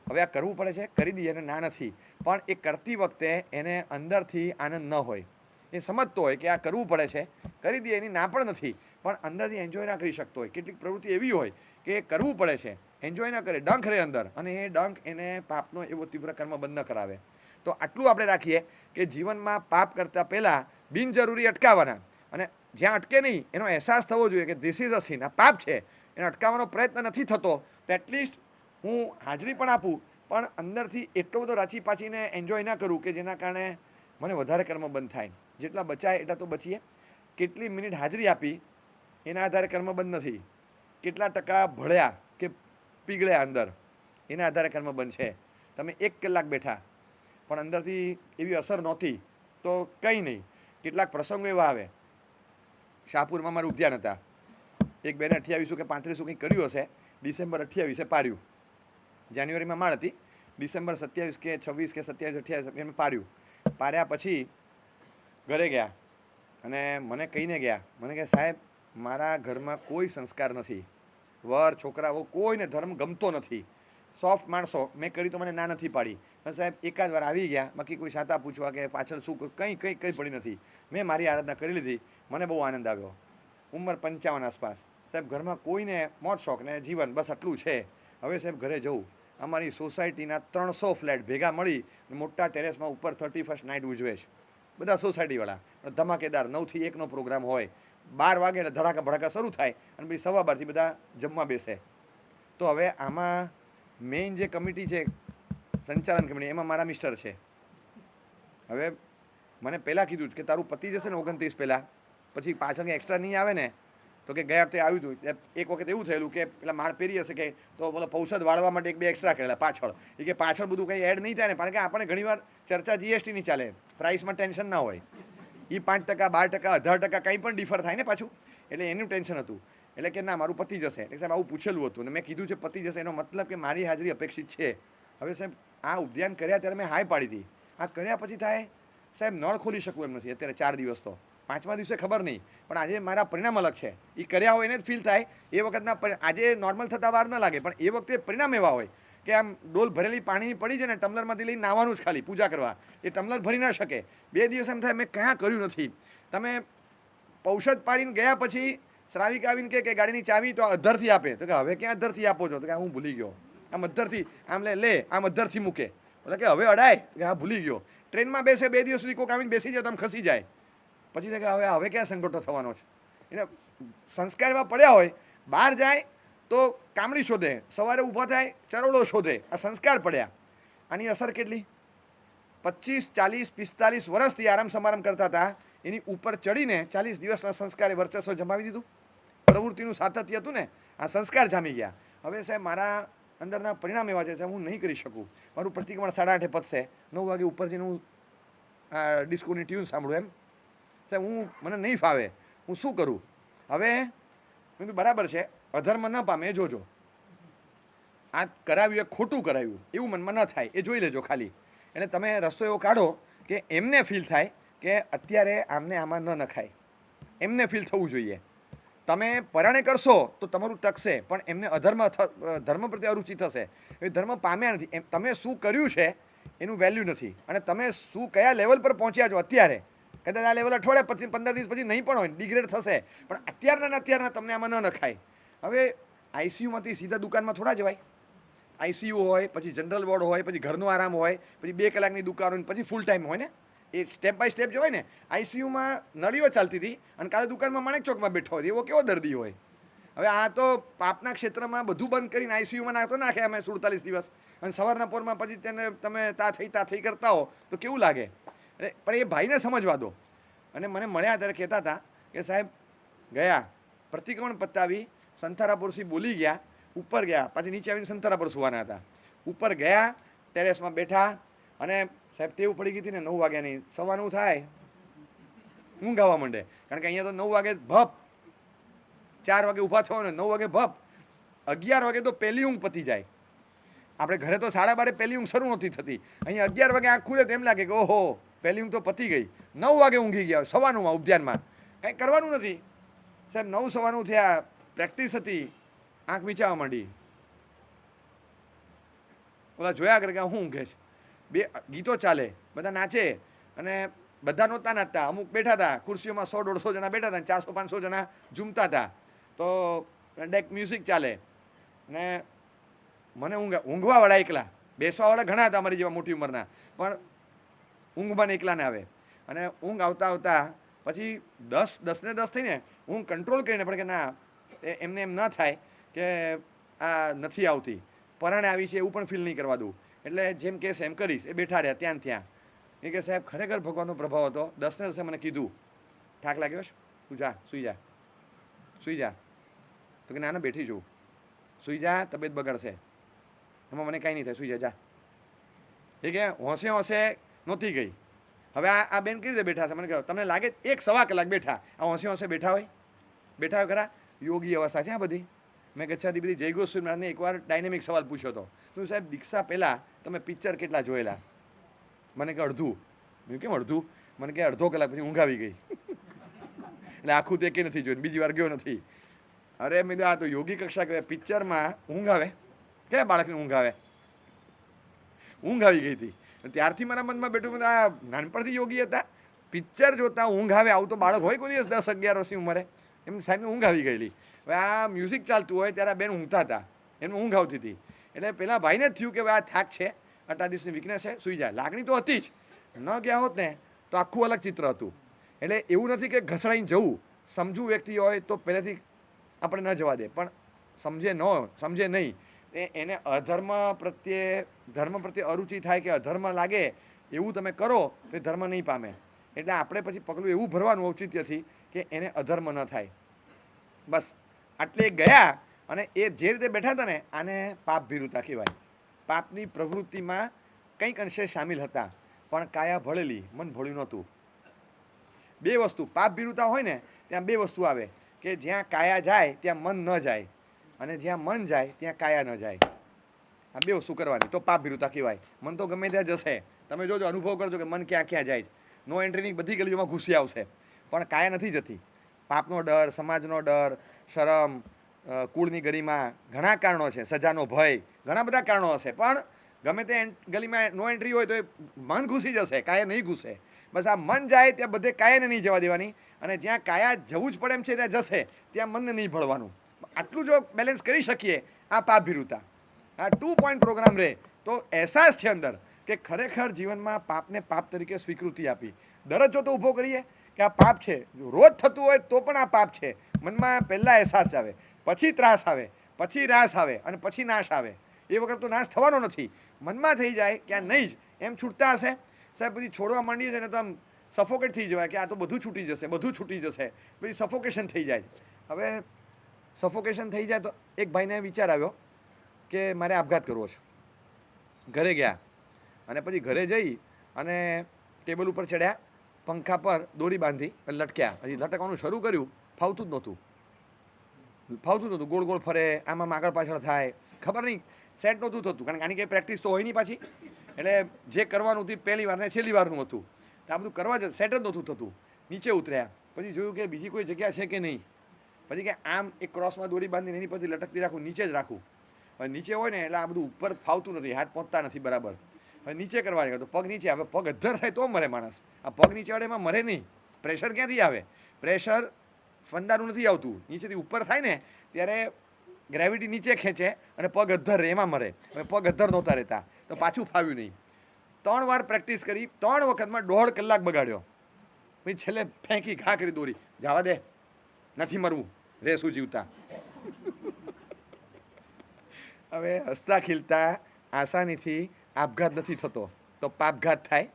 Speaker 1: હવે આ કરવું પડે છે, કરી દઈએ, અને ના નથી, પણ એ કરતી વખતે એને અંદરથી આનંદ ન હોય. એ સમજતો હોય કે આ કરવું પડે છે, કરી દઈએ, એની ના પણ નથી, પણ અંદરથી એન્જોય ના કરી શકતો હોય. કેટલીક પ્રવૃત્તિ એવી હોય કે કરવું પડે છે, એન્જોય ના કરે, ડંખ રહે અંદર, અને એ ડંખ એને પાપનો એવો તીવ્ર કર્મ બંધ ન કરાવે. તો આટલું આપણે રાખીએ કે જીવનમાં પાપ કરતાં પહેલાં બિનજરૂરી અટકાવવાના, અને જ્યાં અટકે નહીં એનો અહેસાસ થવો જોઈએ કે ધીસ ઇઝ અ સિન, આ પાપ છે, એને અટકાવવાનો પ્રયત્ન નથી થતો, તો એટલીસ્ટ હું હાજરી પણ આપું, પણ અંદરથી એટલો બધો રાચી પાચીને એન્જોય ના કરું કે જેના કારણે મને વધારે કર્મ બંધ થાય. જેટલા બચાય એટલા તો બચીએ. કેટલી મિનિટ હાજરી આપી એના આધારે કર્મ બંધ નથી. કેટલા ટકા ભળ્યા કે પીગળ્યા અંદર એના આધારે કર્મ બંધ છે. તમે 1 કલાક બેઠા પણ અંદરથી એવી અસર નહોતી તો કંઈ નહીં. કેટલાક પ્રસંગો એવા આવે. શાહપુરમાં મારું ઉદ્યાન હતા, એક બેને 28 કે 35 કંઈક કર્યું હશે, ડિસેમ્બર 28 પાર્યું. જાન્યુઆરીમાં માળ હતી, ડિસેમ્બર 27 કે 26 કે 27 28 એમ પાર્યું. પાર્યા પછી ઘરે ગયા અને મને કહીને ગયા, મને કહે સાહેબ મારા ઘરમાં કોઈ સંસ્કાર નથી, વર છોકરાઓ કોઈને ધર્મ ગમતો નથી, સોફ્ટ માણસો, મેં કરી તો મને ના નથી પાડી, પણ સાહેબ એકાદ વાર આવી ગયા, બાકી કોઈ સાતા પૂછવા કે પાછળ શું કંઈ પડી નથી. મેં મારી આરાધના કરી લીધી, મને બહુ આનંદ આવ્યો. ઉંમર 55 આસપાસ. સાહેબ ઘરમાં કોઈને મોજ શોખ ને જીવન બસ આટલું છે. હવે સાહેબ ઘરે જવું, અમારી સોસાયટીના 300 ફ્લેટ ભેગા મળી મોટા ટેરેસમાં ઉપર 31st નાઇટ ઉજવે છે બધા સોસાયટીવાળા. ધમાકેદાર 9 થી 1નો પ્રોગ્રામ હોય, 12 વાગે એટલે ધડાકા ભડાકા શરૂ થાય અને પછી 12:15 બધા જમવા બેસે. તો હવે આમાં મેઇન જે કમિટી છે, સંચાલન કમિટી, એમાં મારા મિસ્ટર છે. હવે મને પહેલાં કીધું કે તારું પતી જશે ને 29 પહેલાં, પછી પાછળ કંઈ એક્સ્ટ્રા નહીં આવે ને, તો કે ગયા વખતે આવ્યું હતું. એક વખત એવું થયેલું કે પેલા માળ પહેરી હશે કે તો બોલો પૌષધ વાળવા માટે 1-2 એક્સ્ટ્રા કરેલા પાછળ, એ કે પાછળ બધું કંઈ એડ નહીં થાય ને, કારણ કે આપણે ઘણીવાર ચર્ચા જીએસટીની ચાલે, પ્રાઇસમાં ટેન્શન ના હોય. એ 5%, 12%, 18% કંઈ પણ ડિફર થાય ને પાછું, એટલે એનું ટેન્શન હતું. એટલે કે ના મારું પતી જશે. એટલે સાહેબ આવું પૂછેલું હતું, અને મેં કીધું છે પતી જશે, એનો મતલબ કે મારી હાજરી અપેક્ષિત છે. હવે સાહેબ આ ઉદ્યાન કર્યા ત્યારે મેં હાય પાડી હતી, આ કર્યા પછી થાય સાહેબ નળ ખોલી શકું એમ નથી અત્યારે 4 દિવસ તો, 5મા દિવસે ખબર નહીં, પણ આજે મારા પરિણામ અલગ છે. એ કર્યા હોય એને જ ફીલ થાય. એ વખતના આજે નોર્મલ થતાં વાર ન લાગે, પણ એ વખતે પરિણામ એવા હોય કે આમ ડોલ ભરેલી પાણીની પડી છે ને, ટમ્લરમાંથી લઈને નાવાનું જ ખાલી પૂજા કરવા, એ ટમ્લર ભરી ન શકે. 2 દિવસ એમ થાય મેં ક્યાં કર્યું નથી. તમે પૌષધ પાડીને ગયા પછી શ્રાવિક આવીને કે ગાડીની ચાવી તો અધ્ધરથી આપે, તો કે હવે ક્યાં અધ્ધરથી આપો છો? તો કે હું ભૂલી ગયો, આમ અધ્ધરથી આમ લે આમ અધ્ધરથી મૂકે. એટલે કે હવે અડાય, કે હા ભૂલી ગયો. ટ્રેનમાં બેસે 2 દિવસ સુધી કોઈક આવીને બેસી જાય તો આમ ખસી જાય, પછી કે હવે ક્યાં સંગઠો થવાનો છે. એને સંસ્કાર એવા પડ્યા હોય, બહાર જાય તો કામળી શોધે, સવારે ઊભા થાય ચરોડો શોધે. આ સંસ્કાર પડ્યા. આની અસર કેટલી? 25, 40, 45 વર્ષથી આરામ સમારંભ કરતા હતા, એની ઉપર ચડીને 40 દિવસના સંસ્કારે વર્ચસ્વ જમાવી દીધું. પ્રવૃત્તિનું સાતત્ય હતું ને, આ સંસ્કાર જામી ગયા. હવે સાહેબ મારા અંદરના પરિણામ એવા છે સાહેબ હું નહીં કરી શકું. મારું પ્રતિક્રમણ 8:30 પતશે, 9 વાગે ઉપર જઈને હું ડિસ્કોની ટ્યુન સાંભળું એમ. સાહેબ મને નહીં ફાવે, હું શું કરું? હવે મેં કીધું બરાબર છે, અધર્મ ન પામે એ જોજો. આ કરાવ્યું એ ખોટું કરાવ્યું એવું મનમાં ન થાય એ જોઈ લેજો ખાલી. એટલે તમે રસ્તો એવો કાઢો કે એમને ફીલ થાય કે અત્યારે આમને આમાં ન નખાય, એમને ફીલ થવું જોઈએ. તમે પરાણે કરશો તો તમારું ટકશે, પણ એમને ધર્મ પ્રત્યે અરુચિ થશે. એ ધર્મ પામ્યા નથી. તમે શું કર્યું છે એનું વેલ્યુ નથી, અને તમે કયા લેવલ પર પહોંચ્યા છો અત્યારે. કદાચ આ લેવલ અઠવાડિયા પછી 15 દિવસ પછી નહીં પણ હોય, ડિગ્રેડ થશે, પણ અત્યારના તમને આમાં ન નખાય. હવે આઈસીયુમાંથી સીધા દુકાનમાં થોડા જવાય. આઈસીયુ હોય, પછી જનરલ વોર્ડ હોય, પછી ઘરનો આરામ હોય, પછી 2 કલાકની દુકાન હોય, પછી ફૂલ ટાઈમ હોય ને, એ સ્ટેપ બાય સ્ટેપ જવાય ને. આઈસીયુમાં નળીઓ ચાલતી હતી અને કાલે દુકાનમાં માણેક ચોકમાં બેઠો હોય, એવો કેવો દર્દી હોય? હવે આ તો પાપના ક્ષેત્રમાં બધું બંધ કરીને આઈસીયુમાં નાખે અમે 47 દિવસ, અને સવારના પોરમાં પછી તેને તમે તા થઈ કરતા હો તો કેવું લાગે? પણ એ ભાઈને સમજવા દો. અને મને મળ્યા ત્યારે કહેતા હતા કે સાહેબ ગયા, પ્રતિક્રમણ પતાવી સંથારાપુરથી બોલી ગયા, ઉપર ગયા, પાછી નીચે આવીને સંથારાપુર સુવાના હતા. ઉપર ગયા, ટેરેસમાં બેઠા, અને સાહેબ ટેવ પડી ગઈ હતી ને 9 વાગ્યાની, સવારનું થાય ઊંઘ આવવા માંડે. કારણ કે અહીંયા તો 9 વાગે ભપ, 4 વાગે ઊભા થવાનું, 9 વાગે ભપ, 11 વાગે તો પહેલી ઊંઘ પતી જાય. આપણે ઘરે તો 12:30 પહેલી ઊંઘ શરૂ નહોતી થતી, અહીંયા 11 વાગે આંખ ખુલે તેમ લાગે કે ઓહો પહેલી ઊંઘ તો પતી ગઈ. 9 વાગે ઊંઘી ગયા સવારનું ઉદ્યાનમાં, કંઈ કરવાનું નથી સાહેબ. 9 સવારનું થયા, પ્રેક્ટિસ હતી, આંખ મીચાવા માંડી. ઓલા જોયા કરે કે હું ઊંઘે છે, બે ગીતો ચાલે, બધા નાચે, અને બધા નહોતા નાચતા, અમુક બેઠા હતા ખુરશીઓમાં, 100-150 જણા બેઠા હતા, 400-500 જણા ઝૂમતા હતા. તો ડેક મ્યુઝિક ચાલે, ને મને ઊંઘવાવાળા એકલા, બેસવાવાળા ઘણા હતા અમારી જેવા મોટી ઉંમરના, પણ ઊંઘમાં એકલા ને આવે. અને ઊંઘ આવતા આવતા પછી 10 થઈને ઊંઘ કંટ્રોલ કરીને પડે કે ના, એમને એમ ન થાય કે આ નથી આવતી, પરાણે આવી છે એવું પણ ફીલ નહીં કરવા દઉં. એટલે જેમ કહેશે એમ કરીશ. એ બેઠા રહ્યા ત્યાં. એ કે સાહેબ ખરેખર ભગવાનનો પ્રભાવ હતો. 10 મને કીધું થાક લાગ્યો છે, તું જા સુઈ જા. તો કે ના બેઠી છું, સુઈ જા, તબિયત બગડશે, એમાં મને કાંઈ નહીં થાય, સુઈ જા. એ કે હોંશે નહોતી ગઈ. હવે આ બેન કઈ રીતે બેઠા છે? મને કહો, તમને લાગે 1-1.25 કલાક બેઠા, આ હોંશે બેઠા હોય ખરા? યોગી અવસ્થા છે આ બધી. મેં ગચ્છાથી બધી જય ગોસ્વામી મહારાજને એકવાર ડાયનેમિક સવાલ પૂછ્યો હતો. શું સાહેબ દીક્ષા પહેલાં તમે પિક્ચર કેટલા જોયેલા? મને કે અડધું. મેં કેમ અડધું? મને કે અડધો કલાક પછી ઊંઘ આવી ગઈ. એટલે આખું તે કે નથી જોયું, બીજી વાર ગયો નથી. અરે મેં આ તો યોગી કક્ષા કહેવાય, પિક્ચરમાં ઊંઘ આવે? ક્યાં બાળકને ઊંઘ આવે? ઊંઘ આવી ગઈ હતી. ત્યારથી મારા મનમાં બેઠું, આ નાનપણથી યોગી હતા, પિક્ચર જોતા ઊંઘ આવે, આવું તો બાળક હોય કોઈ દિવસ 10-11 વર્ષની ઉંમરે? એમ સાહેબને ઊંઘ આવી ગયેલી. હવે આ મ્યુઝિક ચાલતું હોય ત્યારે આ બેન ઊંઘતા હતા, એમને ઊંઘ આવતી હતી. એટલે પેલા ભાઈને જ થયું કે આ થાક છે, આટલા દિવસની વીકનેસ છે, સુઈ જાય. લાગણી તો હતી જ, ન ગયા હોત ને તો આખું અલગ ચિત્ર હતું. એટલે એવું નથી કે ઘસડાઈને જવું, સમજુ વ્યક્તિ હોય તો પહેલેથી આપણે ન જવા દે, પણ સમજે નહીં, એને ધર્મ પ્રત્યે અરુચિ થાય કે અધર્મ લાગે એવું તમે કરો તો ધર્મ નહીં પામે. એટલે આપણે પછી પગલું એવું ભરવાનું ઔચિત્યથી કે એને અધર્મ ન થાય. બસ આટલે ગયા. અને એ જે રીતે બેઠા હતા ને, આને પાપ ભીરુતા કહેવાય. પાપની પ્રવૃત્તિમાં કંઈક અંશે સામેલ હતા, પણ કાયા ભળેલી, મન ભળ્યું નહોતું. 2 વસ્તુ પાપ ભીરુતા હોય ને, ત્યાં 2 વસ્તુ આવે કે જ્યાં કાયા જાય ત્યાં મન ન જાય, અને જ્યાં મન જાય ત્યાં કાયા ન જાય. આ 2 વસ્તુ કરવાની તો પાપ ભીરુતા કહેવાય. મન તો ગમે ત્યાં જશે, તમે જોજો, અનુભવ કરજો કે મન ક્યાં ક્યાં જાય. નો એન્ટ્રીની બધી ગલીઓમાં ઘૂસી આવશે, પણ કાયા નથી જતી. પાપનો ડર, સમાજનો ડર, શરમ, કુળની ગરિમા, ઘણા કારણો છે, સજાનો ભય, ઘણા બધા કારણો હશે, પણ ગમે તે ગલીમાં નો એન્ટ્રી હોય તો એ મન ઘૂસી જશે, કાયા નહીં ઘૂસે. બસ આ મન જાય ત્યાં બધે કાયાને નહીં જવા દેવાની, અને જ્યાં કાયા જવું જ પડે એમ છે ત્યાં જશે, ત્યાં મનને નહીં ભળવાનું. આટલું જો બેલેન્સ કરી શકીએ, આ પાપ ભીરુતા, આ 2 પોઈન્ટ પ્રોગ્રામ રહે તો અહેસાસ છે અંદર કે ખરેખર જીવનમાં પાપને પાપ તરીકે સ્વીકૃતિ આપી. દરજ્જો તો ઊભો કરીએ કે આ પાપ છે, રોજ થતું હોય તો પણ આ પાપ છે. મનમાં પહેલાં અહેસાસ આવે, પછી ત્રાસ આવે, પછી રાસ આવે, અને પછી નાશ આવે. એ વખત તો નાશ થવાનો નથી, મનમાં થઈ જાય કે આ નહીં જ, એમ છૂટતા હશે સાહેબ. પછી છોડવા માંડીએ છીએ ને તો આમ સફોકેટ થઈ જવાય કે આ તો બધું છૂટી જશે, પછી સફોકેશન થઈ જાય. હવે સફોકેશન થઈ જાય તો એક ભાઈને વિચાર આવ્યો કે મારે આપઘાત કરવો છે. ઘરે ગયા, અને પછી ઘરે જઈ અને ટેબલ ઉપર ચડ્યા, પંખા પર દોરી બાંધી લટક્યા. હજી લટકવાનું શરૂ કર્યું, ફાવતું જ નહોતું, ગોળ ગોળ ફરે, આમાં આગળ પાછળ થાય, ખબર નહીં, સેટ નહોતું થતું. કારણ કે આની કંઈ પ્રેક્ટિસ તો હોય નહીં પાછી. એટલે જે કરવાનું હતું પહેલી વાર ને છેલ્લી વારનું હતું, તો આ બધું કરવા જ સેટ જ નહોતું થતું. નીચે ઉતર્યા, પછી જોયું કે બીજી કોઈ જગ્યા છે કે નહીં. પછી કે આમ એક ક્રોસમાં દોરી બાંધીને એની પછી લટકતી રાખું, નીચે જ રાખું. હવે નીચે હોય ને એટલે આ બધું ઉપર ફાવતું નથી, હાથ પહોંચતા નથી બરાબર. હવે નીચે કરવા જાય તો પગ નીચે. હવે પગ અધ્ધર થાય તો મરે માણસ. આ પગ નીચે વાળે એમાં મરે નહીં. પ્રેશર ક્યાંથી આવે? પ્રેશર ફંદાનું નથી આવતું, નીચેથી ઉપર થાય ને ત્યારે ગ્રેવિટી નીચે ખેંચે અને પગ અધ્ધર રહે, એમાં મરે. હવે પગ અધ્ધર નહોતા રહેતા તો પાછું ફાવ્યું નહીં. 3 વાર પ્રેક્ટિસ કરી, 3 વખતમાં 1.5 કલાક બગાડ્યો. પછી છેલ્લે ફેંકી ઘા કરી દોરી, જવા દે, નથી મરવું, રે શું જીવતા. હવે હસતા ખીલતા આસાનીથી આપઘાત નથી થતો તો પાપઘાત થાય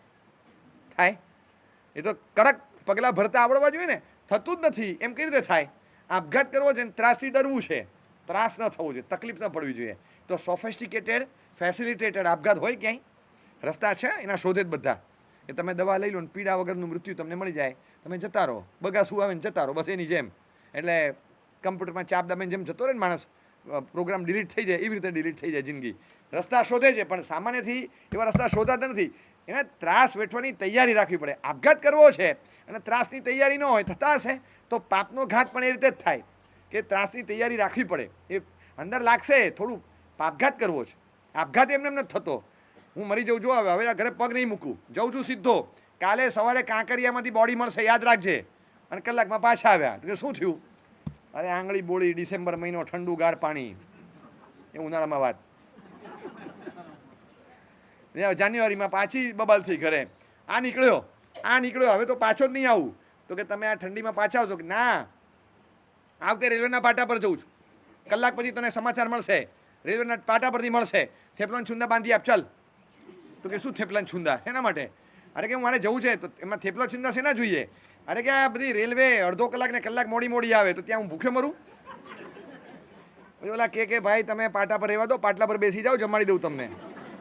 Speaker 1: થાય? એ તો કડક પગલાં ભરતા આવડવા જોઈએ ને. થતું જ નથી એમ કઈ રીતે થાય? આપઘાત કરવો છે ને ત્રાસથી ડરવું છે, ત્રાસ ન થવો જોઈએ, તકલીફ ન પડવી જોઈએ. તો સોફિસ્ટિકેટેડ ફેસિલિટેટેડ આપઘાત હોય ક્યાંય? રસ્તા છે એના શોધે જ બધા કે તમે દવા લઈ લો ને પીડા વગરનું મૃત્યુ તમને મળી જાય, તમે જતા રહો, બગાસું આવે ને જતા રહો, બસ એની જેમ. એટલે કમ્પ્યુટરમાં ચાપ દાબીને જેમ જતો રહે ને માણસ, પ્રોગ્રામ ડિલીટ થઈ જાય એવી રીતે ડિલીટ થઈ જાય જિંદગી. રસ્તા શોધે છે પણ સામાન્યથી એવા રસ્તા શોધાતા નથી. એને ત્રાસ વેઠવાની તૈયારી રાખવી પડે. આપઘાત કરવો છે અને ત્રાસની તૈયારી ન હોય, થતા હશે તો પાપનો ઘાત પણ એ રીતે જ થાય કે ત્રાસની તૈયારી રાખવી પડે. એ અંદર લાગશે થોડું આપઘાત કરવો છે, આપઘાત એમને નથી થતો. હું મરી જઉં છું, હવે ઘરે પગ નહીં મૂકું, જઉં છું સીધો, કાલે સવારે કાંકરિયામાંથી બોડી મળશે, યાદ રાખજે. અને કલાકમાં પાછા આવ્યા તો શું થયું? અરે આંગળી બોળી, ડિસેમ્બર મહિનો, ઠંડુ ગાર પાણી, એ ઉનાળામાં વાત. જાન્યુઆરીમાં પાછી બબાલ થઈ ઘરે, આ નીકળ્યો, હવે તો પાછો જ નહીં આવું. તો કે તમે આ ઠંડીમાં પાછા આવશો? કે ના, આ વખતે રેલવેના પાટા પર જઉં છું, કલાક પછી તને સમાચાર મળશે, રેલવેના પાટા પરથી મળશે, થેપલાન છુંદા બાંધી આપ, ચાલ. તો કે શું થેપલાન છુંદા, શેના માટે? અરે કે મારે જવું છે. તો એમાં થેપલા છુંદા શેના જોઈએ? અરે કે આ બધી રેલવે અડધો કલાક ને કલાક મોડી આવે તો ત્યાં હું ભૂખે મરું? ઓલા કે ભાઈ તમે પાટા પર રહેવા દો, પાટલા પર બેસી જાઓ, જમાડી દઉં તમને,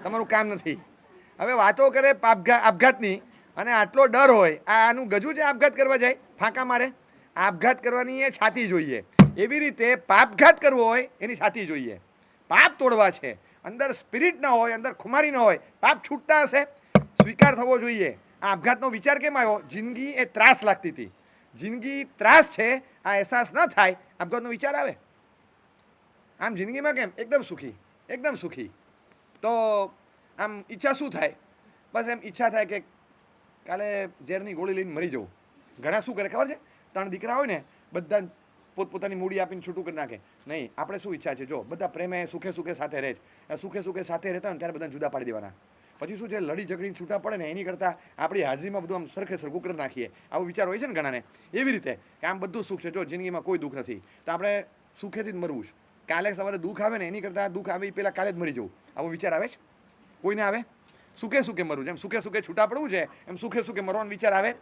Speaker 1: તમારું કામ નથી. હવે વાતો કરે આપઘાતની અને આટલો ડર હોય. આનું ગજું છે આપઘાત કરવા જાય, ફાંકા મારે? આપઘાત કરવાની એ છાતી જોઈએ. એવી રીતે પાપઘાત કરવો હોય એની છાતી જોઈએ. પાપ તોડવા છે, અંદર સ્પિરિટ ના હોય, અંદર ખુમારી ન હોય, પાપ છૂટતા હશે, સ્વીકાર થવો જોઈએ. આ આપઘાતનો વિચાર કેમ આવ્યો? જિંદગી એ ત્રાસ લાગતી હતી, જિંદગી ત્રાસ છે, આ અહેસાસ ન થાય, આપઘાતનો વિચાર આવે. આમ જિંદગીમાં કેમ એકદમ સુખી, એકદમ સુખી. તો આમ ઈચ્છા શું થાય? બસ એમ ઈચ્છા થાય કે કાલે ઝેરની ગોળી લઈને મરી જવું. ઘણા શું કરે ખબર છે? 3 દીકરા હોય ને, બધા પોતપોતાની મૂડી આપીને છૂટું કરી નાખે. નહીં, આપણે શું ઈચ્છા છે? જો બધા પ્રેમે સુખે સુખે સાથે રહે છે, સુખે સુખે સાથે રહેતા હોય ને ત્યારે બધાને જુદા પાડી દેવાના. પછી શું છે, લડી ઝઘડીને છૂટા પડે ને એની કરતાં આપણી હાજરીમાં બધું આમ સરખે સરખું કરી નાખીએ. આવો વિચાર હોય છે ને ઘણાને. એવી રીતે કે આમ બધું સુખ છે, જો જિંદગીમાં કોઈ દુઃખ નથી, તો આપણે સુખેથી જ મરવું છે. કાલે સવારે દુઃખ આવે ને એની કરતાં દુઃખ આવે એ પહેલાં કાલે જ મરી જવું, આવો વિચાર આવે છે? કોઈને આવે? સુખે સુખે મરવું છે, એમ સુખે સુખે છૂટા પડવું છે, એમ સુખે સુખે મરવાનો વિચાર આવે?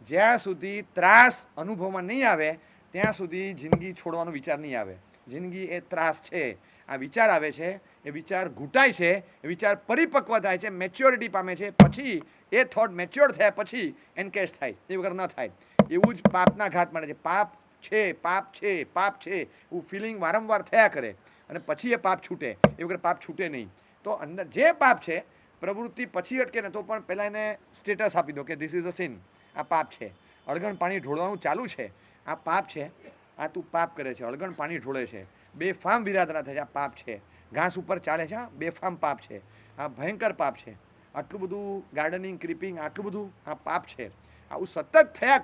Speaker 1: જ્યાં સુધી ત્રાસ અનુભવમાં નહીં આવે ત્યાં સુધી જિંદગી છોડવાનો વિચાર નહીં આવે. જિંદગી એ ત્રાસ છે, આ વિચાર આવે છે, એ વિચાર ઘૂંટાય છે, એ વિચાર પરિપક્વ થાય છે, મેચ્યોરિટી પામે છે, પછી એ થોટ મેચ્યોર થયા પછી એનકેશ થાય, એ વગર ન થાય. એવું જ પાપના ઘાત માટે છે. પાપ છે, પાપ છે, પાપ છે એવું ફિલિંગ વારંવાર થયા કરે અને પછી એ પાપ છૂટે, એ વગર પાપ છૂટે નહીં. તો અંદર જે પાપ છે, પ્રવૃત્તિ પછી અટકે ને તો પણ પહેલાં એને સ્ટેટસ આપી દો કે ધીસ ઇઝ અ સિન, આ પાપ છે. અળગણ પાણી ઢોળવાનું ચાલુ છે, આ પાપ છે, આ તું પાપ કરે છે, અળગણ પાણી ઢોળે છે, બેફામ વિરાધના થાય છે, આ પાપ છે. ઘાસ ઉપર ચાલે છે, બેફામ પાપ છે, આ ભયંકર પાપ છે. આટલું બધું ગાર્ડનિંગ, ક્રીપિંગ, આટલું બધું આ પાપ છે. આવું સતત થયા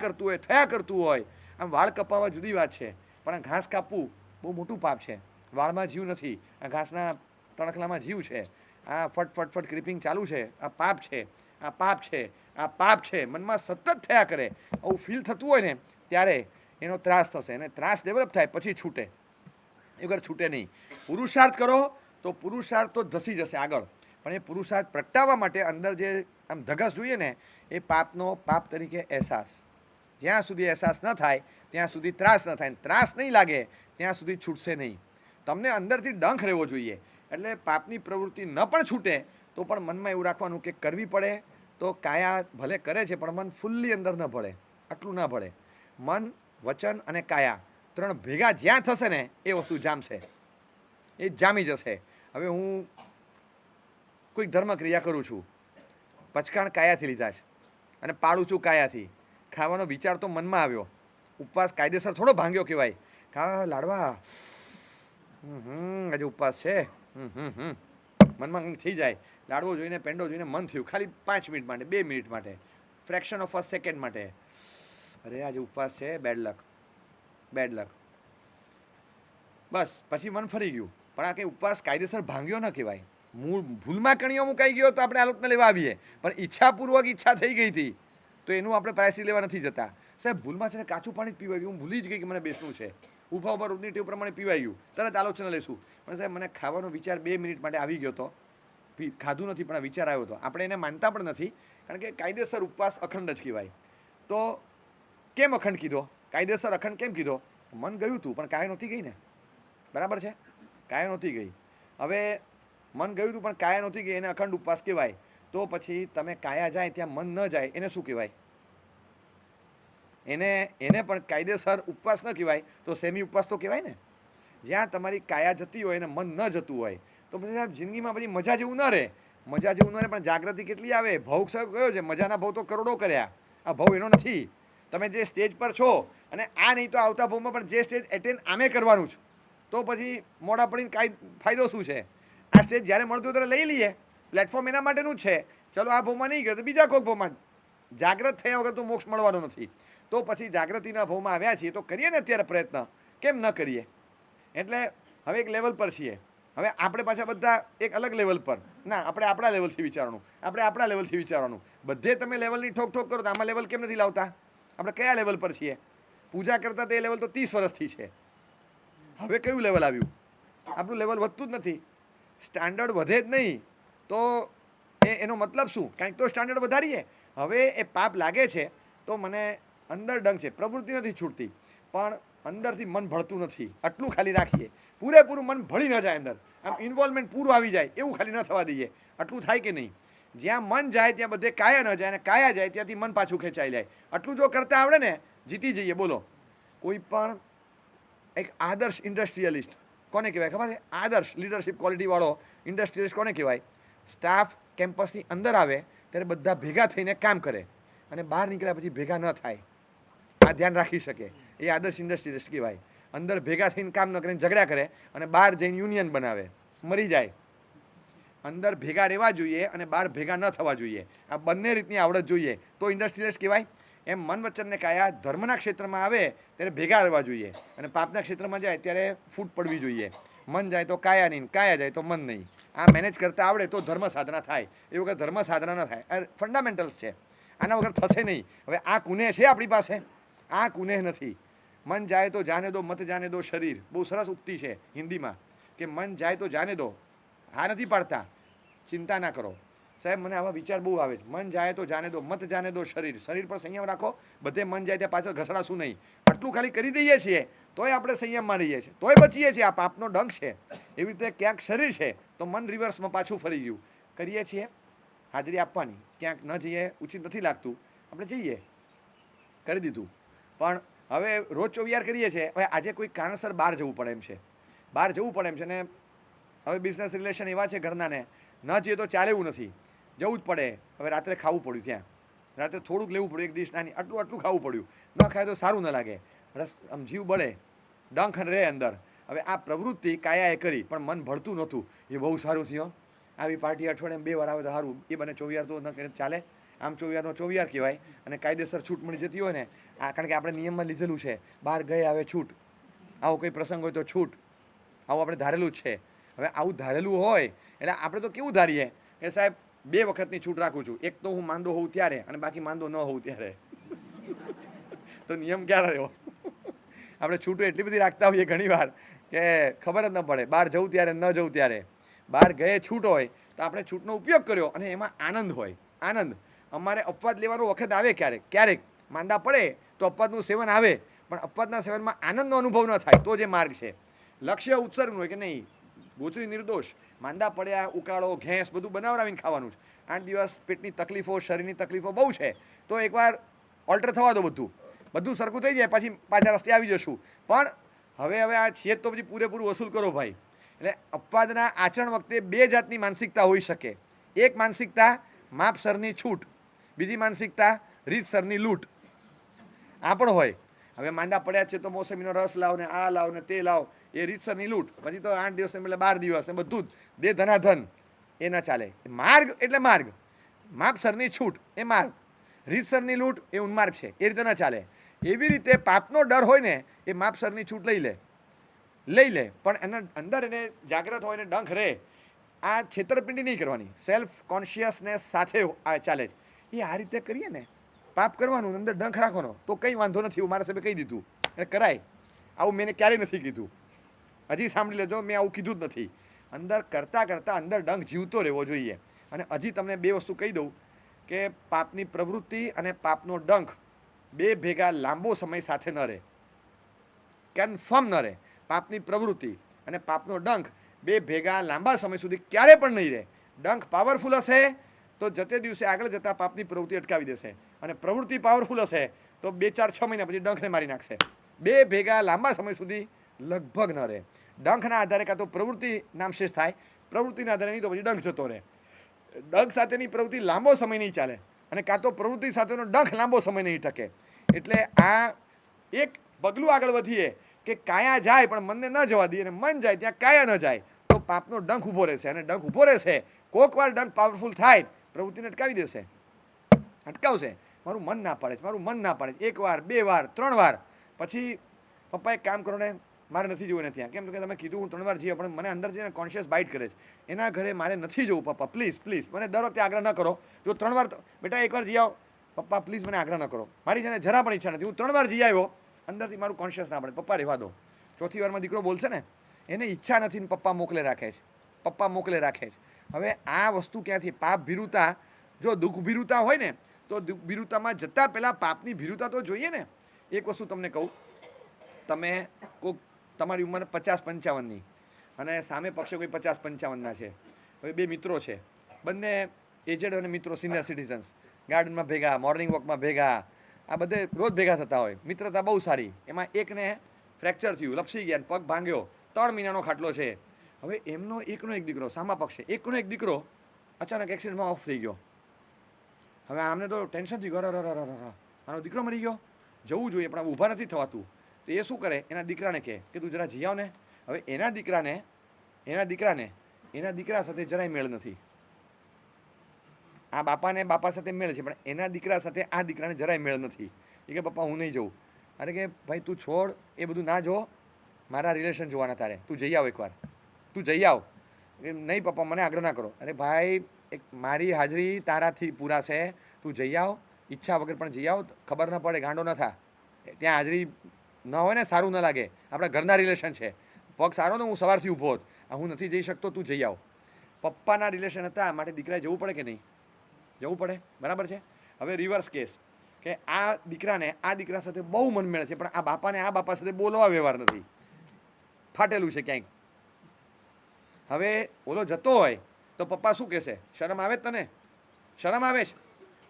Speaker 1: કરતું હોય. આમ વાળ કપાવવા જુદી વાત છે, પણ આ ઘાસ કાપવું બહુ મોટું પાપ છે. વાળમાં જીવ નથી, આ ઘાસના તણખલામાં જીવ છે. આ ફટ ક્રીપિંગ ચાલુ છે, આ પાપ છે, આ પાપ છે, આ પાપ છે. મનમાં સતત થયા કરે, આવું ફીલ થતું હોય ને ત્યારે એનો ત્રાસ થશે અને ત્રાસ ડેવલપ થાય પછી છૂટે, એ વગર છૂટે નહીં. પુરુષાર્થ કરો તો પુરુષાર્થ તો ધસી જશે આગળ, પણ એ પુરુષાર્થ પ્રગટાવવા માટે અંદર જે આમ ધગસ જોઈએ ને, એ પાપનો પાપ તરીકે અહેસાસ. જ્યાં સુધી અહેસાસ ન થાય ત્યાં સુધી ત્રાસ ન થાય, ત્રાસ નહીં લાગે ત્યાં સુધી છૂટશે નહીં. તમને અંદરથી ડંખ રહેવો જોઈએ. એટલે પાપની પ્રવૃત્તિ ન પણ છૂટે તો પણ મનમાં એવું રાખવાનું કે કરવી પડે તો કાયા ભલે કરે છે પણ મન ફૂલ્લી અંદર ન ભળે, આટલું ના ભળે. મન, વચન અને કાયા 3 ભેગા જ્યાં થશે ને એ વસ્તુ જામશે, એ જામી જશે. હવે હું કોઈક ધર્મક્રિયા કરું છું, પચકાણ કાયાથી લીધા છે અને પાડું છું કાયાથી. ખાવાનો વિચાર તો મનમાં આવ્યો, ઉપવાસ કાયદેસર થોડો ભાંગ્યો કહેવાય. લાડવા, આજે ઉપવાસ છે, મનમાં કંઈક થઈ જાય. લાડવો જોઈને, પેંડો જોઈને મન થયું, ખાલી 5 મિનિટ માટે, 2 મિનિટ માટે, ફ્રેક્શન ઓફ અ સેકન્ડ માટે, અરે આજે ઉપવાસ છે, બેડ લક. બસ પછી મન ફરી ગયું. પણ આ કંઈ ઉપવાસ કાયદેસર ભાંગ્યો ન કહેવાય. ભૂલમાં કણીઓ મુકાઈ ગયો તો આપણે આલોચના લેવા આવીએ, પણ ઈચ્છાપૂર્વક ઈચ્છા થઈ ગઈ હતી તો એનું આપણે પ્રાયશ્ચિત લેવા નથી જતા. સાહેબ ભૂલમાં છે ને કાચું પાણી જ પીવાય ગયું, હું ભૂલી જ ગઈ કે મને બેસવું છે. ઊભા ઊભા રોજની ટેવ પ્રમાણે પીવાઈ ગયું, તરત આલોચના લેશું. પણ સાહેબ મને ખાવાનો વિચાર 2 મિનિટ માટે આવી ગયો હતો, ખાધું નથી પણ આ વિચાર આવ્યો હતો. આપણે એને માનતા પણ નથી, કારણ કે કાયદેસર ઉપવાસ અખંડ જ કહેવાય. તો કેમ અખંડ કીધો? કાયદેસર અખંડ કેમ કીધો? મન ગયું હતું પણ કાયા નહોતી ગઈ ને, બરાબર છે? કાયા નહોતી ગઈ. હવે મન ગયું હતું પણ કાયા નહોતી ગઈ, એને અખંડ ઉપવાસ કહેવાય. તો પછી તમે કાયા જાય ત્યાં મન ન જાય એને શું કહેવાય? એને પણ કાયદેસર ઉપવાસ ન કહેવાય, તો સેમી ઉપવાસ તો કહેવાય ને. જ્યાં તમારી કાયા જતી હોય અને મન ન જતું હોય તો પછી સાહેબ જિંદગીમાં પછી મજા જેવું ન રહે. મજા જેવું ન રહે પણ જાગૃતિ કેટલી આવે? ભવ કયો છે? મજાના ભવ તો કરોડો કર્યા, આ ભવ એનો નથી. તમે જે સ્ટેજ પર છો અને આ નહીં તો આવતા ભવમાં પણ જે સ્ટેજ એટેન્ડ આમે કરવાનું છે, તો પછી મોડા પડીને કાંઈ ફાયદો શું છે? આ સ્ટેજ જ્યારે મળતું ત્યારે લઈ લઈએ, પ્લેટફોર્મ એના માટેનું જ છે. ચલો આ ભવમાં નહીં ગયો તો બીજા કોઈક ભવમાં. જાગૃત થયા વગર તો મોક્ષ મળવાનો નથી. તો પછી જાગૃતિના ભવમાં આવ્યા છીએ તો કરીએ ને અત્યારે પ્રયત્ન, કેમ ન કરીએ? એટલે હવે એક લેવલ પર છીએ. હવે આપણે પાછા બધા એક અલગ લેવલ પર ના, આપણે આપણા લેવલથી વિચારવાનું, આપણે આપણા લેવલથી વિચારવાનું. બધે તમે લેવલની ઠોક કરો તો આમાં લેવલ કેમ નથી લાવતા? આપણે કયા લેવલ પર છીએ? પૂજા કરતા તે લેવલ તો 30 વર્ષથી છે. હવે કયું લેવલ આવ્યું? આપણું લેવલ વધતું જ નથી, સ્ટાન્ડર્ડ વધે જ નહીં. તો એનો મતલબ શું? કાંઈક તો સ્ટાન્ડર્ડ વધારીએ. હવે એ પાપ લાગે છે તો મને અંદર ડંગ છે, પ્રવૃત્તિ નથી છૂટતી, પણ અંદરથી મન ભળતું નથી. આટલું ખાલી રાખીએ, પૂરેપૂરું મન ભળી ન જાય અંદર, આમ ઇન્વોલ્વમેન્ટ પૂરું આવી જાય એવું ખાલી ન થવા દઈએ. આટલું થાય કે નહીં? જ્યાં મન જાય ત્યાં બધે કાયા ન જાય, અને કાયા જાય ત્યાંથી મન પાછું ખેંચાઈ જાય. આટલું જો કરતા આવડે ને, જીતી જઈએ. બોલો, કોઈ પણ એક આદર્શ ઇન્ડસ્ટ્રીયલિસ્ટ કોને કહેવાય ખબર છે? આદર્શ લીડરશિપ ક્વોલિટીવાળો ઇન્ડસ્ટ્રીયલિસ્ટ કોને કહેવાય? સ્ટાફ કેમ્પસની અંદર આવે ત્યારે બધા ભેગા થઈને કામ કરે અને બહાર નીકળ્યા પછી ભેગા ન થાય, આ ધ્યાન રાખી શકે. એ આદર્શ ઇન્ડસ્ટ્રીયલિસ્ટ કહેવાય. અંદર ભેગા થઈને કામ ન કરીને ઝઘડા કરે અને બહાર જઈને યુનિયન બનાવે, મરી જાય. અંદર ભેગા રહેવા જોઈએ અને બહાર ભેગા ન થવા જોઈએ. આ બંને રીતની આવડત જોઈએ તો ઇન્ડસ્ટ્રીયલિસ્ટ કહેવાય. એમ મન વચનને કાયા ધર્મના ક્ષેત્રમાં આવે ત્યારે ભેગા રહેવા જોઈએ અને પાપના ક્ષેત્રમાં જાય ત્યારે ફૂટ પડવી જોઈએ. મન જાય તો કાયા નહીં, કાયા જાય તો મન નહીં. આ મેનેજ કરતા આવડે તો ધર્મ સાધના થાય. એ વગર ધર્મ સાધના ન થાય. આ ફંડામેન્ટલ્સ છે, આના વગર થશે નહીં. હવે આ કુનેહ છે આપણી પાસે? આ કુનેહ નથી. મન જાય તો જાને દો, મત જાને દો શરીર. બહુ સરસ ઉક્તિ છે હિન્દીમાં કે મન જાય તો જાને દો. હા નથી પાડતા, ચિંતા ના કરો. સાહેબ મને આવા વિચાર બહુ આવે છે. મન જાય તો જાને દો, મત જાને દો શરીર. શરીર પર સંયમ રાખો. બધે મન જાય ત્યાં પાછળ ઘસડાશું નહીં. આટલું ખાલી કરી દઈએ છીએ તોય આપણે સંયમમાં રહીએ છીએ, તોય બચીએ છીએ. આ પાપનો ડંખ છે. એવી રીતે ક્યાંક શરીર છે તો મન રિવર્સમાં પાછું ફરી ગયું. કરીએ છીએ હાજરી આપવાની. ક્યાંક ન જઈએ, ઉચિત નથી લાગતું, આપણે જઈએ, કરી દીધું. પણ હવે રોજ ચોવિયાર કરીએ છીએ. હવે આજે કોઈ કારણસર બહાર જવું પડે એમ છે, બહાર જવું પડે એમ છે ને હવે બિઝનેસ રિલેશન એવા છે ઘરનાને, ન જઈએ તો ચાલે એવું નથી, જવું જ પડે. હવે રાત્રે ખાવું પડ્યું, ત્યાં રાત્રે થોડુંક લેવું પડ્યું, એક ડીશ નાની, આટલું ખાવું પડ્યું. ન ખાય તો સારું ન લાગે, આમ જીવ બળે, ડંખ રહે અંદર. હવે આ પ્રવૃત્તિ કાયાએ કરી પણ મન ભળતું નહોતું. એ બહુ સારું થયું. આવી પાર્ટી અઠવાડિયામાં 2 વાર આવે તો સારું. એ બને ચોવિયાર તો ન કરે ચાલે. આમ ચોવિયારનો ચોવિયાર કહેવાય. અને કાયદેસર છૂટ મળી જતી હોય ને, કારણ કે આપણે નિયમમાં લીધેલું છે, બહાર ગયે આવે છૂટ, આવો કોઈ પ્રસંગ હોય તો છૂટ, આવું આપણે ધારેલું જ છે. હવે આવું ધારેલું હોય એટલે આપણે તો કેવું ધારીએ કે સાહેબ 2 વખતની છૂટ રાખું છું, એક તો હું માંદો હોઉં ત્યારે અને બાકી માંદો ન હોઉં ત્યારે. તો નિયમ ક્યાં રહ્યો? આપણે છૂટો એટલી બધી રાખતા હોઈએ ઘણીવાર કે ખબર જ ન પડે. બહાર જવું ત્યારે, ન જવું ત્યારે. બહાર ગયે છૂટ હોય તો આપણે છૂટનો ઉપયોગ કર્યો અને એમાં આનંદ હોય. આનંદ. અમારે અપવાદ લેવાનો વખત આવે ક્યારેક ક્યારેક, માંદા પડે તો અપવાદનું સેવન આવે, પણ અપવાદના સેવનમાં આનંદનો અનુભવ ન થાય તો જે માર્ગ છે. લક્ષ્ય ઉત્સર્ગનું હોય કે નહીં, ગોચરી નિર્દોષ, માંદા પડ્યા, ઉકાળો, ઘેંસ બધું બનાવડાવીને ખાવાનું છે. 8 દિવસ પેટની તકલીફો, શરીરની તકલીફો બહુ છે, તો એકવાર ઓલ્ટર થવા દો. બધું સરખું થઈ જાય પછી પાછા રસ્તે આવી જશું. પણ હવે આ છીએ તો પછી પૂરેપૂરું વસૂલ કરો ભાઈ. એટલે અપવાદના આચરણ વખતે 2 જાતની માનસિકતા હોઈ શકે. એક માનસિકતા માપસરની છૂટ, બીજી માનસિકતા રીતસરની લૂંટ. આ પણ હોય. હવે માંદા પડ્યા છે તો મોસમીનો રસ લાવ ને આ લાવ ને તે લાવ, એ રીતસરની લૂંટ. પછી તો 8 દિવસ એટલે 12 દિવસ ને બધું જ દે ધનાધન, એ ના ચાલે. માર્ગ એટલે માર્ગ, માપસરની છૂટ એ માર્ગ, રીતસરની લૂંટ એ ઉન્માર્ગ છે, એ રીતે ના ચાલે. એવી રીતે પાપનો ડર હોય ને એ માપસરની છૂટ લઈ લે, પણ એના અંદર એને જાગ્રત હોય ને ડંખ રહે. આ છેતરપિંડી નહીં કરવાની, સેલ્ફ કોન્શિયસનેસ સાથે ચાલે. એ આ રીતે કરીએ ને, પાપ કરવાનું અંદર ડંખ રાખવાનો તો કંઈ વાંધો નથી. હું મારા સાહેબે કહી દીધું એટલે કરાય. આવું મેં ક્યારેય નથી કીધું. હજી સાંભળી લેજો, મેં આવું કીધું જ નથી. અંદર કરતાં કરતાં અંદર ડંખ જીવતો રહેવો જોઈએ. અને હજી તમને બે વસ્તુ કહી દઉં કે પાપની પ્રવૃત્તિ અને પાપનો ડંખ બે ભેગા લાંબો સમય સાથે ન રહે, કન્ફર્મ ન રહે. પાપની પ્રવૃત્તિ અને પાપનો ડંખ બે ભેગા લાંબા સમય સુધી ક્યારે પણ નહીં રહે. ડંખ પાવરફુલ હશે તો જતે દિવસે આગળ જતાં પાપની પ્રવૃત્તિ અટકાવી દેશે, અને પ્રવૃત્તિ પાવરફુલ હશે તો 2-4-6 મહિના પછી ડંખને મારી નાખશે. બે ભેગા લાંબા સમય સુધી લગભગ ન રહે. ડંખના આધારે કાં તો પ્રવૃત્તિ નામશેષ થાય, પ્રવૃત્તિના આધારે નહીં તો પછી ડંખ જતો રહે. ડંખ સાથેની પ્રવૃત્તિ લાંબો સમય નહીં ચાલે, અને કાં તો પ્રવૃત્તિ સાથેનો ડંખ લાંબો સમય નહીં ટકે. એટલે આ એક પગલું આગળ વધીએ કે કાયા જાય પણ મનને ન જવા દઈએ, અને મન જાય ત્યાં કાયા ન જાય, તો પાપનો ડંખ ઊભો રહેશે. અને ડંખ ઊભો રહેશે, કોઈક વાર ડંખ પાવરફુલ થાય, પ્રવૃત્તિને અટકાવી દેશે, અટકાવશે. મારું મન ના પાડે છે, મારું મન ના પાડે છે. 1 વાર 2 વાર 3 વાર પછી પપ્પા એક કામ કરો ને, મારે નથી જવું એને ત્યાં. કેમ કે તમે કીધું હું 3 વાર જઈએ, પણ મને અંદર જઈને કોન્શિયસ બાઇટ કરે છે. એના ઘરે મારે નથી જવું પપ્પા, પ્લીઝ પ્લીઝ. મને દર વખતે આગ્રહ ન કરો. જો 3 વાર બેટા 1 વાર જઈ આવો પપ્પા, પ્લીઝ મને આગ્રહ ન કરો. મારી છે ને જરા પણ ઈચ્છા નથી. હું 3 વાર જઈ આવ્યો, અંદરથી મારું કોન્શિયસ ના પડે, પપ્પા રહેવા દો. 4થી વારમાં દીકરો બોલશે ને, એને ઈચ્છા નથી ને પપ્પા મોકલે રાખે છે, પપ્પા મોકલે રાખે છે. હવે આ વસ્તુ ક્યાંથી? પાપ ભીરુતા. જો દુઃખ ભીરુતા હોય ને તો દુઃખ ભીરુતામાં જતાં પહેલાં પાપની ભીરુતા તો જોઈએ ને. એક વસ્તુ તમને કહું, તમે કોઈક તમારી ઉંમર 50-55ની અને સામે પક્ષે કોઈ 50-55ના છે. હવે બે મિત્રો છે, બંને એજેડ અને મિત્રો સિનિયર સિટીઝન્સ, ગાર્ડનમાં ભેગા, મોર્નિંગ વોકમાં ભેગા, આ બધે રોજ ભેગા થતા હોય, મિત્રતા બહુ સારી. એમાં એકને ફ્રેક્ચર થયું, લપસી ગયા, પગ ભાંગ્યો, 3 મહિનાનો ખાટલો છે. હવે એમનો એકનો એક દીકરો, સામા પક્ષે એકનો એક દીકરો અચાનક એક્સિડન્ટમાં ઓફ થઈ ગયો. હવે આમને તો ટેન્શન થઈ ગયું, આનો દીકરો મરી ગયો, જવું જોઈએ પણ ઊભા નથી થવાતું. તો એ શું કરે, એના દીકરાને કહે કે તું જરા જઈ આવ ને. હવે એના દીકરા સાથે જરાય મેળ નથી. આ બાપા સાથે મેળ છે, પણ એના દીકરા સાથે આ દીકરાને જરાય મેળ નથી. એ કે પપ્પા હું નહીં જઉં. અરે કે ભાઈ તું છોડ, એ બધું ના જો, મારા રિલેશન જોવાના તારે, તું જઈ આવ એકવાર, તું જઈ આવ. નહીં પપ્પા મને આગ્રહ ના કરો. અરે ભાઈ એક મારી હાજરી તારાથી પૂરાશે, તું જઈ આવ, ઈચ્છા વગર પણ જઈ આવ, ખબર ન પડે, ગાંડો ન થા. ત્યાં હાજરી ન હોય ને સારું ન લાગે, આપણા ઘરના રિલેશન છે, પગ સારો ને હું સવારથી ઊભો હોત, હું નથી જઈ શકતો, તું જઈ આવ. પપ્પાના રિલેશન હતા માટે દીકરાએ જવું પડે કે નહીં? જવું પડે, બરાબર છે. હવે રિવર્સ કેસ કે આ દીકરાને આ દીકરા સાથે બહુ મનમેળ છે, પણ આ બાપા સાથે બોલવા વ્યવહાર નથી, ફાટેલું છે ક્યાંક. હવે ઓલો જતો હોય તો પપ્પા શું કહેશે? શરમ આવે જ તને? શરમ આવે છે?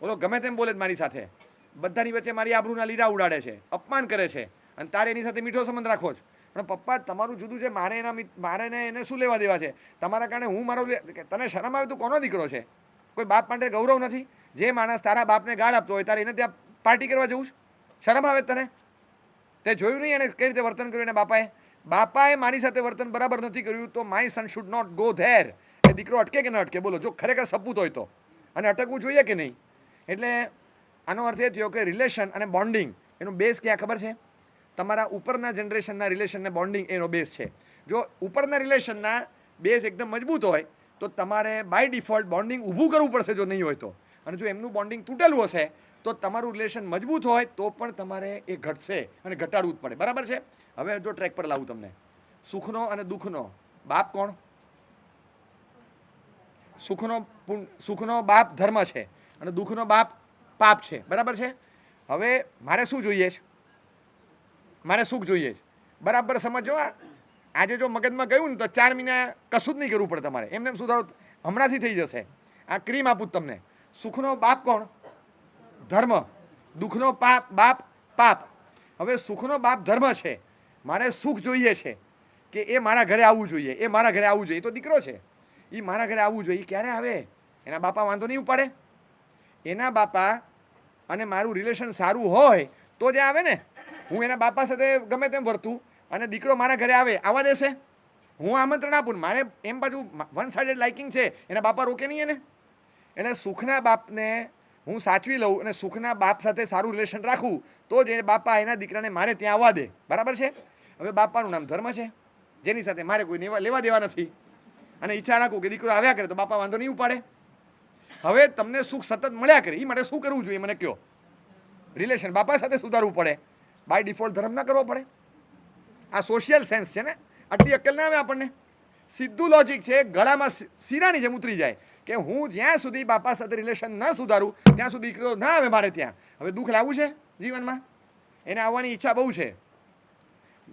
Speaker 1: ઓલો ગમે તેમ બોલે જ મારી સાથે, બધાની વચ્ચે મારી આબરૂના લીરા ઉડાડે છે, અપમાન કરે છે, અને તારે એની સાથે મીઠો સંબંધ રાખો છો. પણ પપ્પા તમારું જુદું છે, મારે ને એને શું લેવા દેવા છે? તમારા કારણે હું મારો, તને શરમ આવે? તું કોનો દીકરો છે? કોઈ બાપ માટે ગૌરવ નથી? જે માણસ તારા બાપને ગાળ આપતો હોય તારે એને ત્યાં પાર્ટી કરવા જવું છે? શરમ આવે તને? તે જોયું નહીં એને કઈ રીતે વર્તન કર્યું? એને બાપાએ મારી સાથે વર્તન બરાબર નથી કર્યું, તો my son should not go there. એ દીકરો અટકે કે ન અટકે? બોલો, જો ખરેખર સપૂત હોય તો. અને અટકવું જોઈએ કે નહીં? એટલે આનો અર્થ એ થયો કે રિલેશન અને બોન્ડિંગ એનો બેઝ ક્યાં ખબર છે? તમારા ઉપરના જનરેશનના રિલેશનને બોન્ડિંગ એનો બેઝ છે. જો ઉપરના રિલેશનના બેઝ એકદમ મજબૂત હોય તો તમારે બાય ડિફોલ્ટ બોન્ડિંગ ઊભું કરવું પડશે જો નહીં હોય તો. અને જો એમનું બોન્ડિંગ તૂટેલું હશે તો તમારું રિલેશન મજબૂત હોય તો પણ તમારે એ ઘટશે અને ઘટાડવું જ પડે, બરાબર છે. હવે જો ટ્રેક પર લાવું તમને, સુખનો અને દુઃખનો બાપ કોણ? સુખનો બાપ ધર્મ છે અને દુઃખનો બાપ પાપ છે, બરાબર છે. હવે મારે શું જોઈએ છે? મારે સુખ જોઈએ છે, બરાબર સમજો. આજે જો મગજમાં ગયું ને તો 4 મહિના કશું જ નહીં કરવું પડે તમારે, એમને સુધારો હમણાંથી થઈ જશે. આ ક્રીમ આપું તમને. સુખનો બાપ કોણ? ધર્મ. દુઃખનો બાપ પાપ. હવે સુખનો બાપ ધર્મ છે, મારે સુખ જોઈએ છે કે એ મારા ઘરે આવવું જોઈએ, એ મારા ઘરે આવવું જોઈએ. એ તો દીકરો છે, એ મારા ઘરે આવવું જોઈએ. ક્યારે આવે? એના બાપા વાંધો નહીં ઉપાડે? એના બાપા અને મારું રિલેશન સારું હોય તો જ આવે ને. હું એના બાપા સાથે ગમે તેમ વર્તું અને દીકરો મારા ઘરે આવે, આવવા દેશે? હું આમંત્રણ આપું, મારે એમ બાજુ વન સાઇડેડ લાઇકિંગ છે, એના બાપા રોકે નહીં એને. એટલે સુખના બાપને હું સાચવી લઉં અને સુખના બાપ સાથે સારું રિલેશન રાખું તો જ એ બાપા એના દીકરાને મારે ત્યાં આવવા દે, બરાબર છે. હવે બાપાનું નામ ધર્મ છે, જેની સાથે મારે કોઈ લેવા દેવા નથી, અને ઈચ્છા રાખું કે દીકરો આવ્યા કરે તો બાપા વાંધો નહીં ઉપાડે. હવે તમને સુખ સતત મળ્યા કરે, એ માટે શું કરવું જોઈએ મને કહો? રિલેશન બાપા સાથે સુધારવું પડે, બાય ડિફોલ્ટ ધર્મ ના કરવો પડે. આ સોશિયલ સેન્સ છે ને, આટલી અક્કલ ના આવે આપણને. સીધું લોજિક છે, ગળામાં શીરાની જેમ ઉતરી જાય કે હું જ્યાં સુધી બાપા સાથે રિલેશન ન સુધારું ત્યાં સુધી દીકરો ના આવે મારે ત્યાં. હવે દુઃખ લાવવું છે જીવનમાં, એને આવવાની ઈચ્છા બહુ છે,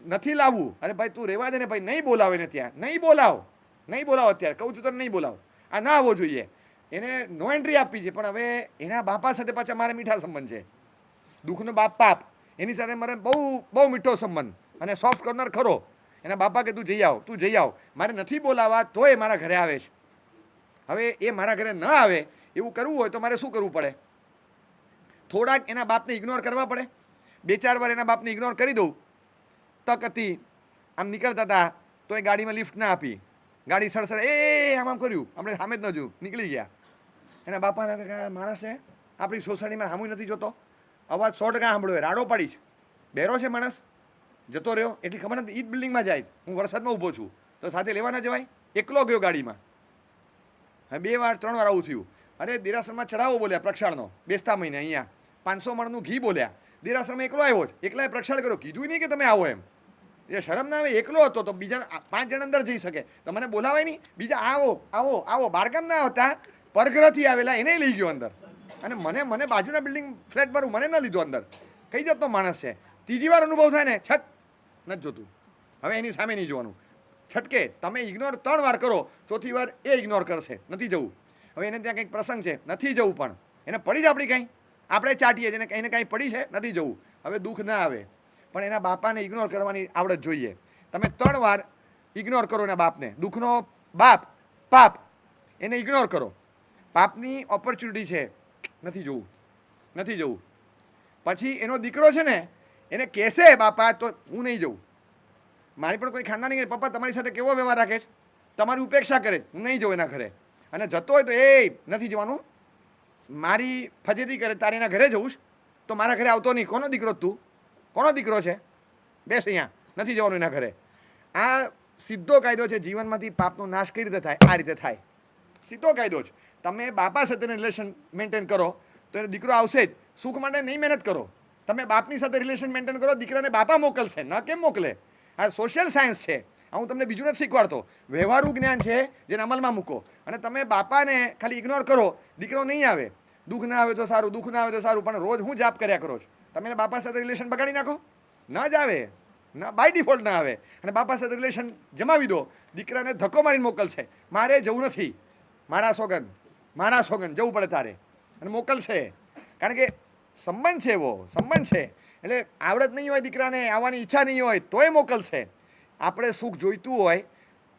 Speaker 1: નથી લાવવું. અરે ભાઈ તું રહેવા દે ને ભાઈ, નહીં બોલાવે ને ત્યાં, નહીં બોલાવો અત્યારે કહું છું તને, નહીં બોલાવો. આ ના આવવો જોઈએ, એને નો એન્ટ્રી આપવી છે. પણ હવે એના બાપા સાથે પાછા મારે મીઠા સંબંધ છે, દુઃખનો બાપ પાપ, એની સાથે મારે બહુ બહુ મીઠો સંબંધ અને સોફ્ટ કોર્નર ખરો. એના બાપા કે તું જઈ આવ, મારે નથી બોલાવવા તોય મારા ઘરે આવે છે. હવે એ મારા ઘરે ન આવે એવું કરવું હોય તો મારે શું કરવું પડે? થોડાક એના બાપને ઇગ્નોર કરવા પડે. 2-4 વાર એના બાપને ઇગ્નોર કરી દઉં. તક હતી, આમ નીકળતા હતા તો એ ગાડીમાં લિફ્ટ ના આપી, ગાડી સડસડ આમ કર્યું, આપણે સામે જ ન જોયું, નીકળી ગયા. એના બાપાના માણસ છે આપણી સોસાયટીમાં સામું નથી જોતો, અવાજ 100% સાંભળ્યો, રાડો પાડીશ, બેરો છે માણસ, જતો રહ્યો. એટલી ખબર નથી, ઈ જ બિલ્ડિંગમાં જાય, હું વરસાદમાં ઊભો છું તો સાથે લેવા ના જવાય. એકલો ગયો ગાડીમાં. હા 2 વાર 3 વાર આવું થયું. અરે દેરાસરમાં ચડાવો બોલ્યા પ્રક્ષાળનો, બેસતા મહિને અહીંયા 500 મણનું ઘી બોલ્યા. દેરાસરમાં એકલો આવ્યો જ, એકલાએ પ્રક્ષાળ કર્યો, કીધું નહીં કે તમે આવો એમ. એ શરમ ના આવે, એકલો હતો તો બીજા 5 જણ અંદર જઈ શકે તો મને બોલાવાય નહીં. બીજા આવો બારગામ ના હતા, પરઘરથી આવેલા એને લઈ ગયો અંદર. અને મને બાજુના બિલ્ડિંગ ફ્લેટ ભરું, મને ન લીધો અંદર. કઈ જાતનો માણસ છે? 3જી વાર અનુભવ થાય ને, છટ નથી જોતું, હવે એની સામે નહીં જોવાનું. છટકે તમે ઇગ્નોર 3 વાર કરો, 4થી વાર એ ઇગ્નોર કરશે, નથી જવું. હવે એને ત્યાં કંઈક પ્રસંગ છે, નથી જવું, પણ એને પડી જ આપણી કાંઈ, આપણે ચાટીએ જેને એને કાંઈ પડી છે, નથી જવું. હવે દુઃખ ના આવે, પણ એના બાપાને ઇગ્નોર કરવાની આવડત જોઈએ. તમે 3 વાર ઇગ્નોર કરો એના બાપને, દુઃખનો બાપ પાપ, એને ઇગ્નોર કરો. પાપની ઓપોર્ચ્યુનિટી છે, નથી જવું. પછી એનો દીકરો છે ને, એને કહેશે બાપા તો હું નહીં જઉં. મારી પણ કોઈ ખાનદાની નહીં, પપ્પા તમારી સાથે કેવો વ્યવહાર રાખે છે, તમારી ઉપેક્ષા કરે, હું નહીં જઉં એના ઘરે. અને જતો હોય તો નથી જવાનું, મારી ફજેતી કરે, તારે એના ઘરે જવું તો મારા ઘરે આવતો નહીં. કોનો દીકરો તું? કોનો દીકરો છે? બેસ અહીંયા, નથી જવાનું એના ઘરે. આ સીધો કાયદો છે જીવનમાંથી પાપનો નાશ કઈ રીતે થાય? આ રીતે થાય, સીધો કાયદો છે. તમે બાપા સાથે રિલેશન મેન્ટેન કરો તો એને દીકરો આવશે જ. સુખ માટે નહીં મહેનત કરો, તમે બાપની સાથે રિલેશન મેન્ટેન કરો, દીકરાને બાપા મોકલશે, ન કેમ મોકલે? આ સોશિયલ સાયન્સ છે, હું તમને બીજું નથી શીખવાડતો, વ્યવહારુ જ્ઞાન છે જેને અમલમાં મૂકો. અને તમે બાપાને ખાલી ઇગ્નોર કરો, દીકરો નહીં આવે. દુઃખ ના આવે તો સારું, પણ રોજ હું જાપ કર્યા કરો છો, તમે બાપા સાથે રિલેશન બગાડી નાખો, ન જ આવે, ના બાય ડિફોલ્ટ ના આવે. અને બાપા સાથે રિલેશન જમાવી દો, દીકરાને ધક્કો મારીને મોકલશે, મારે જવું નથી, મારા સોગન જવું પડે તારે, અને મોકલશે. કારણ કે સંબંધ છે, એવો સંબંધ છે. એટલે આવડત નહીં હોય દીકરાને, આવવાની ઈચ્છા નહીં હોય તોય મોકલશે. આપણે સુખ જોઈતું હોય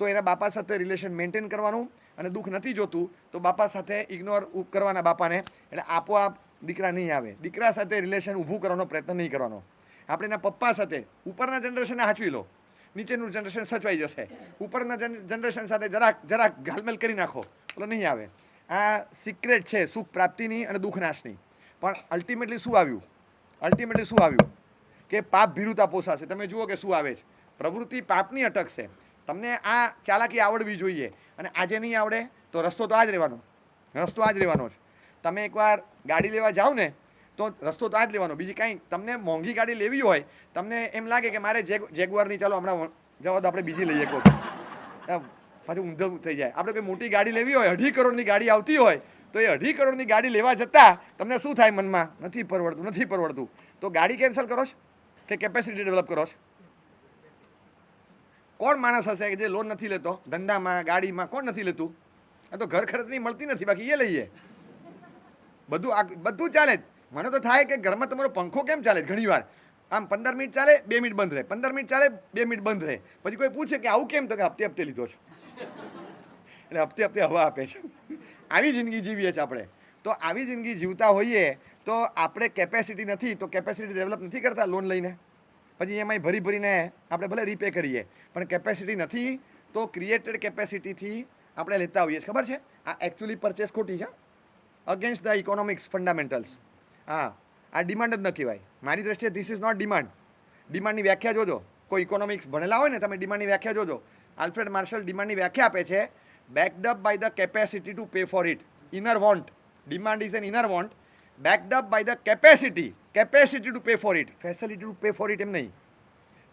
Speaker 1: તો એના બાપા સાથે રિલેશન મેન્ટેન કરવાનું, અને દુઃખ નથી જોતું તો બાપા સાથે ઇગ્નોર કરવાના બાપાને, એટલે આપોઆપ દીકરા નહીં આવે. દીકરા સાથે રિલેશન ઊભું કરવાનો પ્રયત્ન નહીં કરવાનો. આપણે એના પપ્પા સાથે, ઉપરના જનરેશનને હાચવી લો, નીચેનું જનરેશન સચવાઈ જશે. ઉપરના જનરેશન સાથે જરાક ઘાલમેલ કરી નાખો, એટલે નહીં આવે. આ સિક્રેટ છે સુખ પ્રાપ્તિની અને દુઃખ નાશની. પણ અલ્ટિમેટલી શું આવ્યું કે પાપ ભીરુતા પોસાશે. તમે જુઓ કે શું આવે છે, પ્રવૃત્તિ પાપની અટકશે. તમને આ ચાલાકી આવડવી જોઈએ, અને આજે નહીં આવડે તો રસ્તો તો આ જ રહેવાનો છે. તમે એકવાર ગાડી લેવા જાઓ ને તો રસ્તો તો આ જ લેવાનો, બીજી કાંઈ. તમને મોંઘી ગાડી લેવી હોય, તમને એમ લાગે કે મારે જેગુઆરની, ચાલો હમણાં જવા દો આપણે બીજી લઈએ, પાછું ઊંધું થઈ જાય. આપણે કોઈ મોટી ગાડી લેવી હોય, 2.5 કરોડની ગાડી આવતી હોય, તો એ 2.5 કરોડની ગાડી લેવા જતાં તમને શું થાય મનમાં? નથી પરવડતું. તો ગાડી કેન્સલ કરો છો કે કેપેસિટી ડેવલપ કરો છો? કોણ માણસ હશે કે જે લોન નથી લેતો ધંધામાં, ગાડીમાં? કોણ નથી લેતું? આ તો ઘર ખર્ચની મળતી નથી, બાકી એ લઈએ. બધું ચાલે જ. મને તો થાય કે ઘરમાં તમારો પંખો કેમ ચાલે ઘણી વાર, આમ 15 મિનિટ ચાલે, 2 મિનિટ બંધ રહે, 15 મિનિટ ચાલે, 2 મિનિટ બંધ રહે. પછી કોઈ પૂછે કે આવું કેમ? તો કે હપ્તે લીધો છે, એટલે હપ્તે હવા આપે છે. આવી જિંદગી જીવીએ છીએ આપણે. તો આવી જિંદગી જીવતા હોઈએ તો આપણે કેપેસિટી નથી, તો કેપેસિટી ડેવલપ નથી કરતા લોન લઈને. પછી એમાંય ભરીને આપણે ભલે રીપે કરીએ, પણ કેપેસિટી નથી તો ક્રિએટેડ કેપેસિટીથી આપણે લેતા હોઈએ. ખબર છે આ એકચ્યુઅલી પરચેસ ખોટી છે, અગેન્સ્ટ ધ ઇકોનોમિક્સ ફંડામેન્ટલ્સ. આ ડિમાન્ડ જ ન કહેવાય મારી દ્રષ્ટિએ. This is not demand. ડિમાન્ડની વ્યાખ્યા જોજો, કોઈ ઇકોનોમિક્સ ભણેલા હોય ને, તમે ડિમાન્ડની વ્યાખ્યા જોજો. આલ્ફ્રેડ માર્શલ ડિમાન્ડની વ્યાખ્યા આપે છે, backed up by the capacity to pay for it. Inner want. Demand is an inner want backed up by the capacity to pay for it. Facility to pay for it એમ નહીં.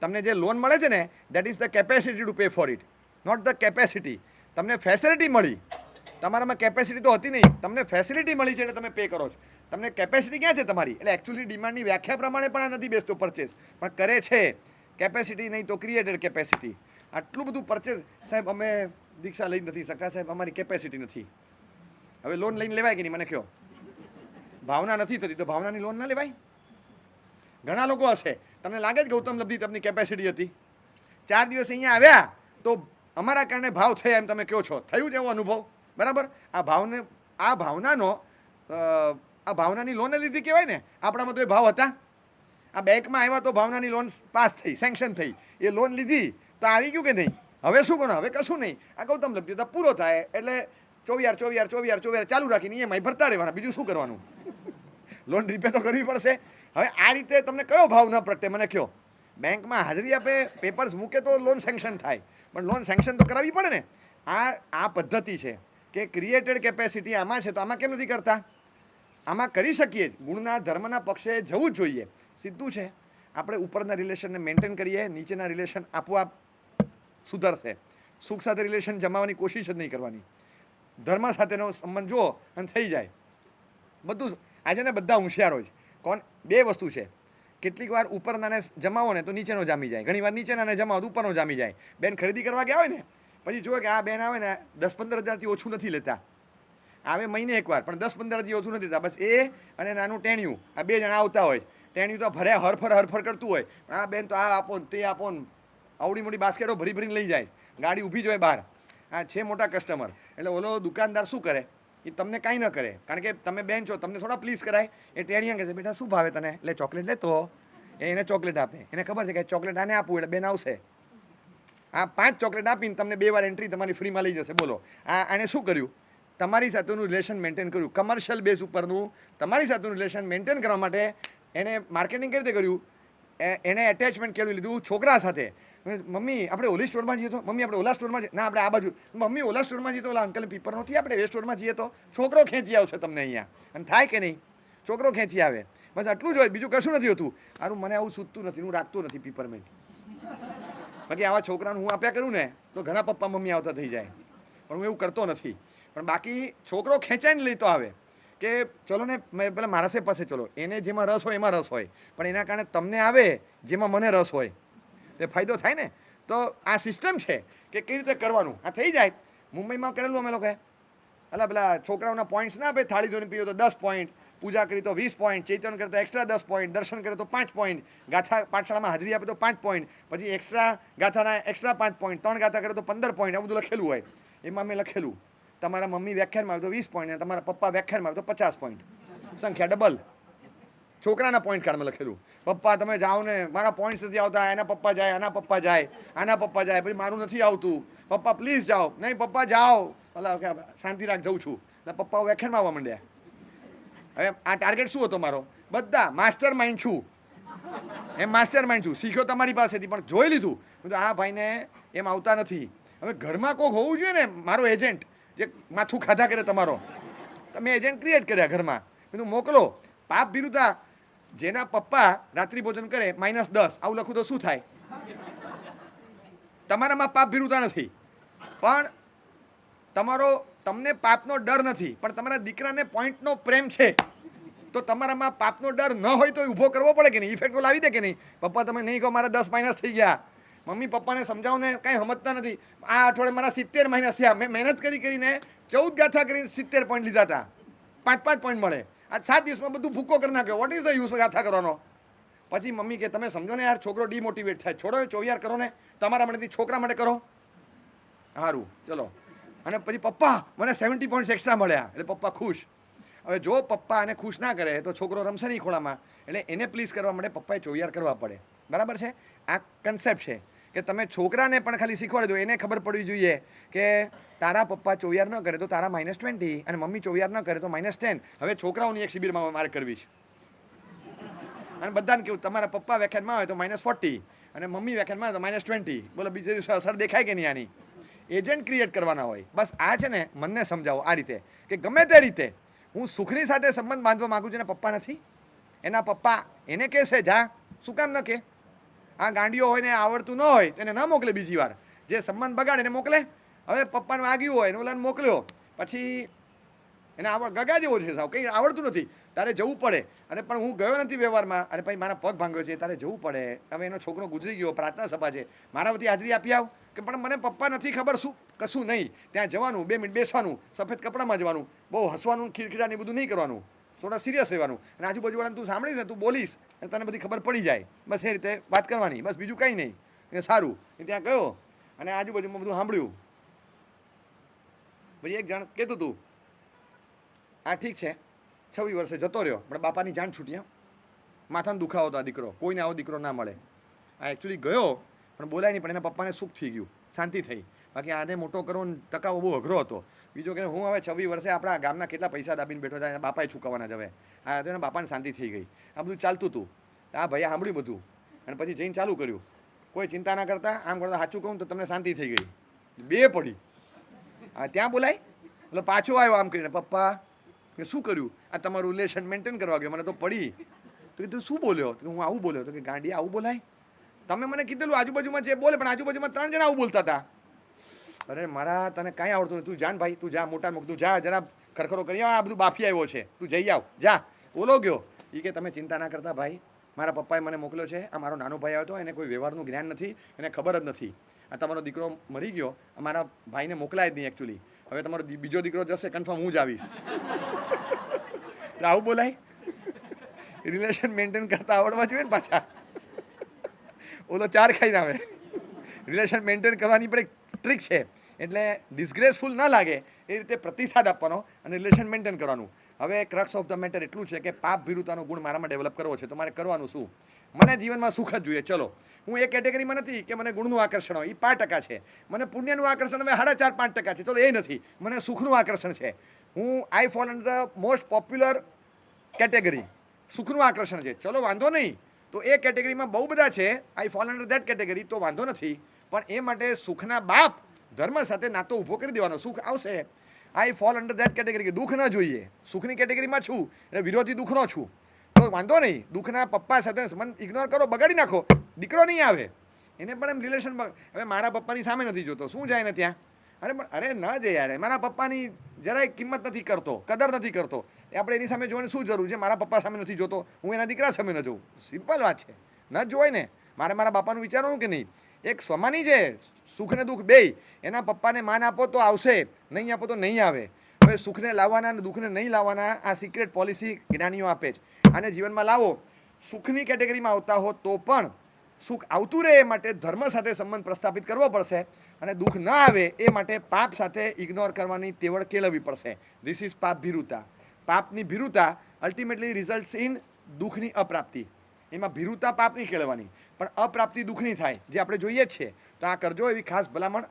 Speaker 1: તમને જે loan મળે છે ને that is the capacity to pay for it, not the capacity. તમને facility મળી, તમારામાં capacity તો હતી નહીં, તમને ફેસિલિટી મળી છે એટલે તમે પે કરો છો. તમને કેપેસિટી ક્યાં છે તમારી? એટલે એકચ્યુઅલી ડિમાન્ડની વ્યાખ્યા પ્રમાણે પણ આ નથી બેસતો પરચેસ, પણ કરે છે. કેપેસિટી નહીં તો ક્રિએટેડ કેપેસિટી. આટલું બધું પરચેસ, સાહેબ અમે દીક્ષા લઈ નથી શકતા, સાહેબ અમારી કેપેસિટી નથી. હવે લોન લઈને લેવાય કે નહીં મને કહો? ભાવના નથી થતી તો ભાવનાની લોન ના લેવાય? ઘણા લોકો હશે, તમને લાગે છે ગૌતમ લબ્ધી તમને કેપેસિટી હતી, 4 દિવસ અહીંયા આવ્યા તો અમારા કારણે ભાવ થયા એમ તમે કહો છો, થયું છે એવો અનુભવ? બરાબર. આ ભાવનાની લોન લીધી કહેવાય ને. આપણામાં તો એ ભાવ હતા? આ બેંકમાં આવ્યા તો ભાવનાની લોન પાસ થઈ, સેન્કશન થઈ, એ લોન લીધી તો આવી ગયું કે નહીં? હવે શું કરો? હવે કશું નહીં. આ ગૌતમ લબ્ધી પૂરો થાય એટલે 24 ચાલુ રાખીને EMI ભરતા રહેવાના, બીજું શું કરવાનું? લોન રીપે તો કરવી પડશે. હવે આ રીતે તમને કયો ભાવ ન પ્રગટે મને કહો? બેંકમાં હાજરી આપે, પેપર્સ મૂકે તો લોન સેન્કશન થાય, પણ લોન સેન્કશન તો કરાવવી પડે ને. આ પદ્ધતિ છે કે ક્રિએટેડ કેપેસિટી આમાં છે તો આમાં કેમ નથી કરતા? આમાં કરી શકીએ. ગુણના ધર્મના પક્ષે જવું જ જોઈએ. સીધું છે. આપણે ઉપરના રિલેશનને મેન્ટેન કરીએ, નીચેના રિલેશન આપોઆપ સુધરશે. સુખ સાથે રિલેશન જમાવવાની કોશિશ જ નહીં કરવાની. ધર્મ સાથેનો સંબંધ જુઓ અને થઈ જાય બધું. આજે ને બધા હોશિયારો જ. બે વસ્તુ છે, કેટલીક વાર ઉપરનાને જમાવો ને તો નીચેનો જામી જાય, ઘણી વાર નીચેનાને જમાવો તો ઉપરનો જામી જાય. બેન ખરીદી કરવા ગયા હોય ને, પછી જુઓ કે આ બેન આવે ને 10-15 હજારથી ઓછું નથી લેતા, આવે મહિને એકવાર, પણ 10-15 હજારથી ઓછું નથી લેતા. બસ એ અને નાનું ટેણિયું, આ 2 જણા આવતા હોય. ટેણિયું તો ભર્યા હરફર કરતું હોય, પણ આ બેન તો આ આપો ને તે આપો ને, આવડી મોટી બાસ્કેટો ભરીને લઈ જાય, ગાડી ઊભી જ હોય બહાર. આ છે મોટા કસ્ટમર. એટલે ઓલો દુકાનદાર શું કરે? એ તમને કાંઈ ન કરે, કારણ કે તમે બેન છો, તમને થોડા પ્લીઝ કરાય. એ ટેણિયા કહે છે બેટા શું ભાવે તને? એટલે ચોકલેટ લેતો, એને ચોકલેટ આપે. એને ખબર છે કે ચોકલેટ આને આપવું એટલે બેન આવશે. આ 5 ચોકલેટ આપીને તમને 2 વાર એન્ટ્રી તમારી ફ્રીમાં લઈ જશે. બોલો આને શું કર્યું? તમારી સાથેનું રિલેશન મેન્ટેન કર્યું. કમર્શિયલ બેઝ ઉપરનું તમારી સાથેનું રિલેશન મેન્ટેન કરવા માટે એને માર્કેટિંગ કઈ રીતે કર્યું? એને એટેચમેન્ટ કેળવી લીધું છોકરા સાથે. મમ્મી આપણે ઓલી સ્ટોરમાં જઈએ તો, મમ્મી આપણે ઓલા સ્ટોરમાં જઈએ, ના આપણે આ બાજુ, મમ્મી ઓલા સ્ટોરમાં જઈએ તો ઓલા અંકલ પીપર નથી, આપણે એ સ્ટોરમાં જઈએ તો. છોકરો ખેંચી આવશે તમને અહીંયા. અને થાય કે નહીં? છોકરો ખેંચી આવે. બસ આટલું જ હોય, બીજું કશું નથી હોતું. સારું મને આવું સૂચતું નથી, હું રાખતો નથી પીપરમેન્ટ. બાકી આવા છોકરાનું હું આપ્યા કરું ને તો ઘણા પપ્પા મમ્મી આવતા થઈ જાય, પણ હું એવું કરતો નથી. પણ બાકી છોકરો ખેંચાઈને લઈ તો આવે કે ચલો ને પેલા મારા પાસે ચલો, એને જેમાં રસ હોય એમાં રસ હોય, પણ એના કારણે તમને આવે જેમાં મને રસ હોય, તે ફાયદો થાય ને. તો આ સિસ્ટમ છે કે કઈ રીતે કરવાનું, આ થઈ જાય. મુંબઈમાં કરેલું અમે લોકોએ, એટલે પેલા છોકરાઓના પોઈન્ટ્સ ના આપે, થાળી ધોઈને પીવો તો 10 પોઈન્ટ, પૂજા કરી તો 20 પોઈન્ટ, ચૈતન્ય કરે તો એક્સ્ટ્રા 10 પોઈન્ટ, દર્શન કરે તો 5 પોઈન્ટ, ગાથા પાઠશાળામાં હાજરી આપે તો 5 પોઈન્ટ, પછી એક્સ્ટ્રા ગાથાના એક્સ્ટ્રા 5 પોઈન્ટ, 3 ગાથા કરે તો 15 પોઈન્ટ. આવું બધું લખેલું હોય. એમાં મેં લખેલું તમારા મમ્મી વ્યાખ્યાનમાં આવે તો 20 પોઈન્ટ, અને તમારા પપ્પા વ્યાખ્યાનમાં આવે તો 50 પોઈન્ટ. સંખ્યા ડબલ. છોકરાના પોઈન્ટ કાર્ડમાં લખેલું. પપ્પા તમે જાઓ ને, મારા પોઈન્ટ્સ નથી આવતા, એના પપ્પા જાય, આના પપ્પા જાય, આના પપ્પા જાય, પછી મારું નથી આવતું, પપ્પા પ્લીઝ જાઓ. નહીં પપ્પા જાઓ, ભલા શાંતિ રાખ, જઉં છું. એટલે પપ્પાઓ વ્યાખ્યાનમાં આવવા માંડ્યા. હવે આ ટાર્ગેટ શું હતો મારો? બધા માસ્ટર માઇન્ડ છું, એમ માસ્ટર માઇન્ડ છું, શીખ્યો તમારી પાસેથી, પણ જોઈ લીધું આ ભાઈને એમ આવતા નથી. હવે ઘરમાં કોઈક હોવું જોઈએ ને, મારો એજન્ટ જે માથું ખાધા કરે તમારો. તમે એજન્ટ ક્રિએટ કર્યા ઘરમાં, બધું મોકલો. પાપ વિરુદ્ધા જેના પપ્પા રાત્રિ ભોજન કરે -10, આવું લખું તો શું થાય? તમારામાં પાપ વિરુદ્ધા નથી, પણ તમને પાપનો ડર નથી, પણ તમારા દીકરાને પોઈન્ટનો પ્રેમ છે, તો તમારામાં પાપનો ડર ન હોય તો ઊભો કરવો પડે કે નહીં? ઇફેક્ટ તો લાવી દે કે નહીં? પપ્પા તમે નહીં કહો મારા 10 - થઈ ગયા. મમ્મી પપ્પાને સમજાવો ને, કાંઈ સમજતા નથી. આ અઠવાડિયે મારા 70 - થયા. મેં મહેનત કરીને 14 ગાથા કરીને 70 પોઈન્ટ લીધા હતા. 5 પોઈન્ટ મળે. આ 7 દિવસમાં બધું ભૂકો કરી નાખ્યો. વોટ ઇઝ ધ યુઝ ગાથા કરવાનો? પછી મમ્મી કે તમે સમજો ને યાર, છોકરો ડિમોટિવેટ થાય, છોડો 24 કરો ને, તમારા માટેથી છોકરા માટે કરો. સારું ચલો. અને પછી પપ્પા મને 70 પોઈન્ટ એક્સ્ટ્રા મળ્યા, એટલે પપ્પા ખુશ. હવે જો પપ્પા આને ખુશ ના કરે તો છોકરો રમશે નહીં ખોળામાં, એટલે એને પ્લીઝ કરવા માટે પપ્પાએ 24 કરવા પડે. બરાબર છે? આ કન્સેપ્ટ છે કે તમે છોકરાને પણ ખાલી શીખવાડી દો, એને ખબર પડવી જોઈએ કે તારા પપ્પા 24 ન કરે તો તારા -20, અને મમ્મી 24 ન કરે તો -10. હવે છોકરાઓની એક શિબિરમાં મારે કરવી છે, અને બધાને કેવું તમારા પપ્પા વ્યાખ્યાનમાં હોય તો -40, અને મમ્મી વ્યાખ્યાનમાં હોય તો -20. બોલો બીજે દિવસે અસર દેખાય કે નહીં આની? એજન્ટ ક્રિએટ કરવાના હોય. બસ આ છે ને, મનને સમજાવો આ રીતે કે ગમે તે રીતે હું સુખની સાથે સંબંધ બાંધવા માગું છું, એના પપ્પા નથી, એના પપ્પા એને કહેશે જા, શું કામ ન કે? આ ગાંડીઓ હોય ને આવડતું ન હોય તો એને ન મોકલે બીજી વાર. જે સંબંધ બગાડે એને મોકલે. હવે પપ્પાને વાગ્યું હોય ને ઓલાને મોકલ્યો, પછી એને ગગા જેવો છે સાવ, કંઈ આવડતું નથી, તારે જવું પડે. અને પણ હું ગયો નથી વ્યવહારમાં, અને ભાઈ મારા પગ ભાંગ્યો છે, તારે જવું પડે. હવે એનો છોકરો ગુજરી ગયો, પ્રાર્થના સભા છે, મારા વતી હાજરી આપી આવ. કે પણ મને પપ્પા નથી ખબર, શું કશું નહીં. ત્યાં જવાનું, 2 મિનિટ બેસવાનું, સફેદ કપડામાં જવાનું, બહુ હસવાનું, ખીરખીરા ને બધું નહીં કરવાનું, થોડા સિરિયસ રહેવાનું. અને આજુબાજુવાળાને તું સાંભળીશ ને, તું બોલીશ અને તને બધી ખબર પડી જાય, બસ એ રીતે વાત કરવાની, બસ બીજું કંઈ નહીં. એ સારું. એ ત્યાં ગયો અને આજુબાજુમાં બધું સાંભળ્યું. પછી એક જણ કહેતું હતું, આ ઠીક છે 26 વર્ષે જતો રહ્યો, પણ બાપાની જાન છૂટી. માથાનો દુખાવો હતો આ દીકરો, કોઈને આવો દીકરો ના મળે. આ એકચ્યુઅલી ગયો પણ બોલાય નહીં, પણ એના પપ્પાને સુખ થઈ ગયું, શાંતિ થઈ. બાકી આને મોટો કરવો ટકાવો બહુ અઘરો હતો. બીજો કે હું હવે 26 વર્ષે આપણા ગામના કેટલા પૈસા દાબીને બેઠો હતા, બાપાએ ચૂકવવાના જ હવે. હા તો એના બાપાને શાંતિ થઈ ગઈ. આ બધું ચાલતું હતું. આ ભાઈએ સાંભળ્યું બધું અને પછી જઈને ચાલુ કર્યું. કોઈ ચિંતા ના કરતા, આમ કરતા, સાચું કહું તો તમને શાંતિ થઈ ગઈ. બે પડી. હા ત્યાં બોલાય એટલે પાછો આવ્યો આમ કરીને, પપ્પા કે શું કર્યું? આ તમારું રિલેશન મેન્ટેન કરવા ગયો, મને તો પડી. તો કીધું શું બોલ્યો? તો હું આવું બોલ્યો. તો કે ગાંડી આવું બોલાય? તમે મને કીધેલું આજુબાજુમાં જે બોલે, પણ આજુબાજુમાં 3 જણા આવું બોલતા હતા. અરે મારા તને કાંઈ આવડતું નથી, તું જાન ભાઈ, તું જા, મોટા મોક, તું જા, જરા ખરખરો કરી આવ, આ બધું બાફી આવ્યો છે, તું જઈ આવ, જા. ઓલો ગયો. એ કે તમે ચિંતા ના કરતા ભાઈ, મારા પપ્પાએ મને મોકલ્યો છે, આ મારો નાનો ભાઈ આવ્યો હતો, એને કોઈ વ્યવહારનું જ્ઞાન નથી, એને ખબર જ નથી. આ તમારો દીકરો મરી ગયો, મારા ભાઈને મોકલાય જ નહીં એકચ્યુઅલી. હવે તમારો બીજો દીકરો જશે, કન્ફર્મ હું જ આવીશ. આવું બોલાય? રિલેશન મેન્ટેન કરતા આવડવા જોઈએ ને પાછા. ઓલો 4 ખાઈને આવે. રિલેશન મેન્ટેન કરવાની પણ એક ટ્રીક છે. એટલે ડિસગ્રેસફુલ ના લાગે એ રીતે પ્રતિસાદ આપવાનો અને રિલેશન મેન્ટેન કરવાનું. હવે ક્રક્સ ઓફ ધ મેટર એટલું છે કે પાપ ભીરુતાનો ગુણ મારામાં ડેવલપ કરવો છે, તો મારે કરવાનું શું? મને જીવનમાં સુખ જ જોઈએ. ચલો, હું એ કેટેગરીમાં નથી કે મને ગુણનું આકર્ષણ હોય, એ 5% છે. મને પુણ્યનું આકર્ષણ હવે 4.5-5% છે. ચલો એ નથી, મને સુખનું આકર્ષણ છે. હું I fall under the most popular category, સુખનું આકર્ષણ છે. ચલો વાંધો નહીં. તો એ કેટેગરીમાં બહુ બધા છે, આઈ ફોલ અંડર ધેટ કેટેગરી, તો વાંધો નથી. પણ એ માટે સુખના બાપ ધર્મ સાથે નાતો ઊભો કરી દેવાનો. સુખ આવશે, આઈ ફોલ અંડર ધેટ કેટેગરી, કે દુઃખ ન જોઈએ. સુખની કેટેગરીમાં છું એટલે વિરોધી દુઃખનો છું, તો વાંધો નહીં. દુઃખના પપ્પા સાથે સંબંધ ઇગ્નોર કરો, બગાડી નાખો, દીકરો નહીં આવે. એને પણ એમ રિલેશન. હવે મારા પપ્પાની સામે નથી જોતો, શું જાય ને ત્યાં? અરે ન જાય યાર, મારા પપ્પાની જરાય કિંમત નથી કરતો, કદર નથી કરતો. એ આપણે એની સામે જોવાની શું જરૂર છે? મારા પપ્પા સામે નથી જોતો, હું એના દીકરા સામે ન જોઉં. સિમ્પલ વાત છે, ન જ જોવાય ને. મારે મારા બાપાનું વિચારવાનું કે નહીં? એક સ્વમાની છે, સુખ ને દુઃખ બેય. એના પપ્પાને માન આપો તો આવશે, નહીં આપો તો નહીં આવે. હવે સુખને લાવવાના અને દુઃખને નહીં લાવવાના આ સિક્રેટ પોલિસી જ્ઞાનીઓ આપે છે. આને જીવનમાં લાવો. સુખની કેટેગરીમાં આવતા હો તો પણ સુખ આવતું રહે એ માટે ધર્મ સાથે સંબંધ પ્રસ્થાપિત કરવો પડશે, અને દુઃખ ન આવે એ માટે પાપ સાથે ઇગ્નોર કરવાની તેવડ કેળવવી પડશે. ધીસ ઇઝ પાપ ભીરુતા. પાપની ભીરુતા અલ્ટિમેટલી રિઝલ્ટ્સ ઇન દુઃખની અપ્રાપ્તિ. એમાં ભીરુતા પાપની કેળવવાની, પણ અપ્રાપ્તિ દુઃખની થાય, જે આપણે જોઈએ જ છે. તો આ કરજો એવી ખાસ ભલામણ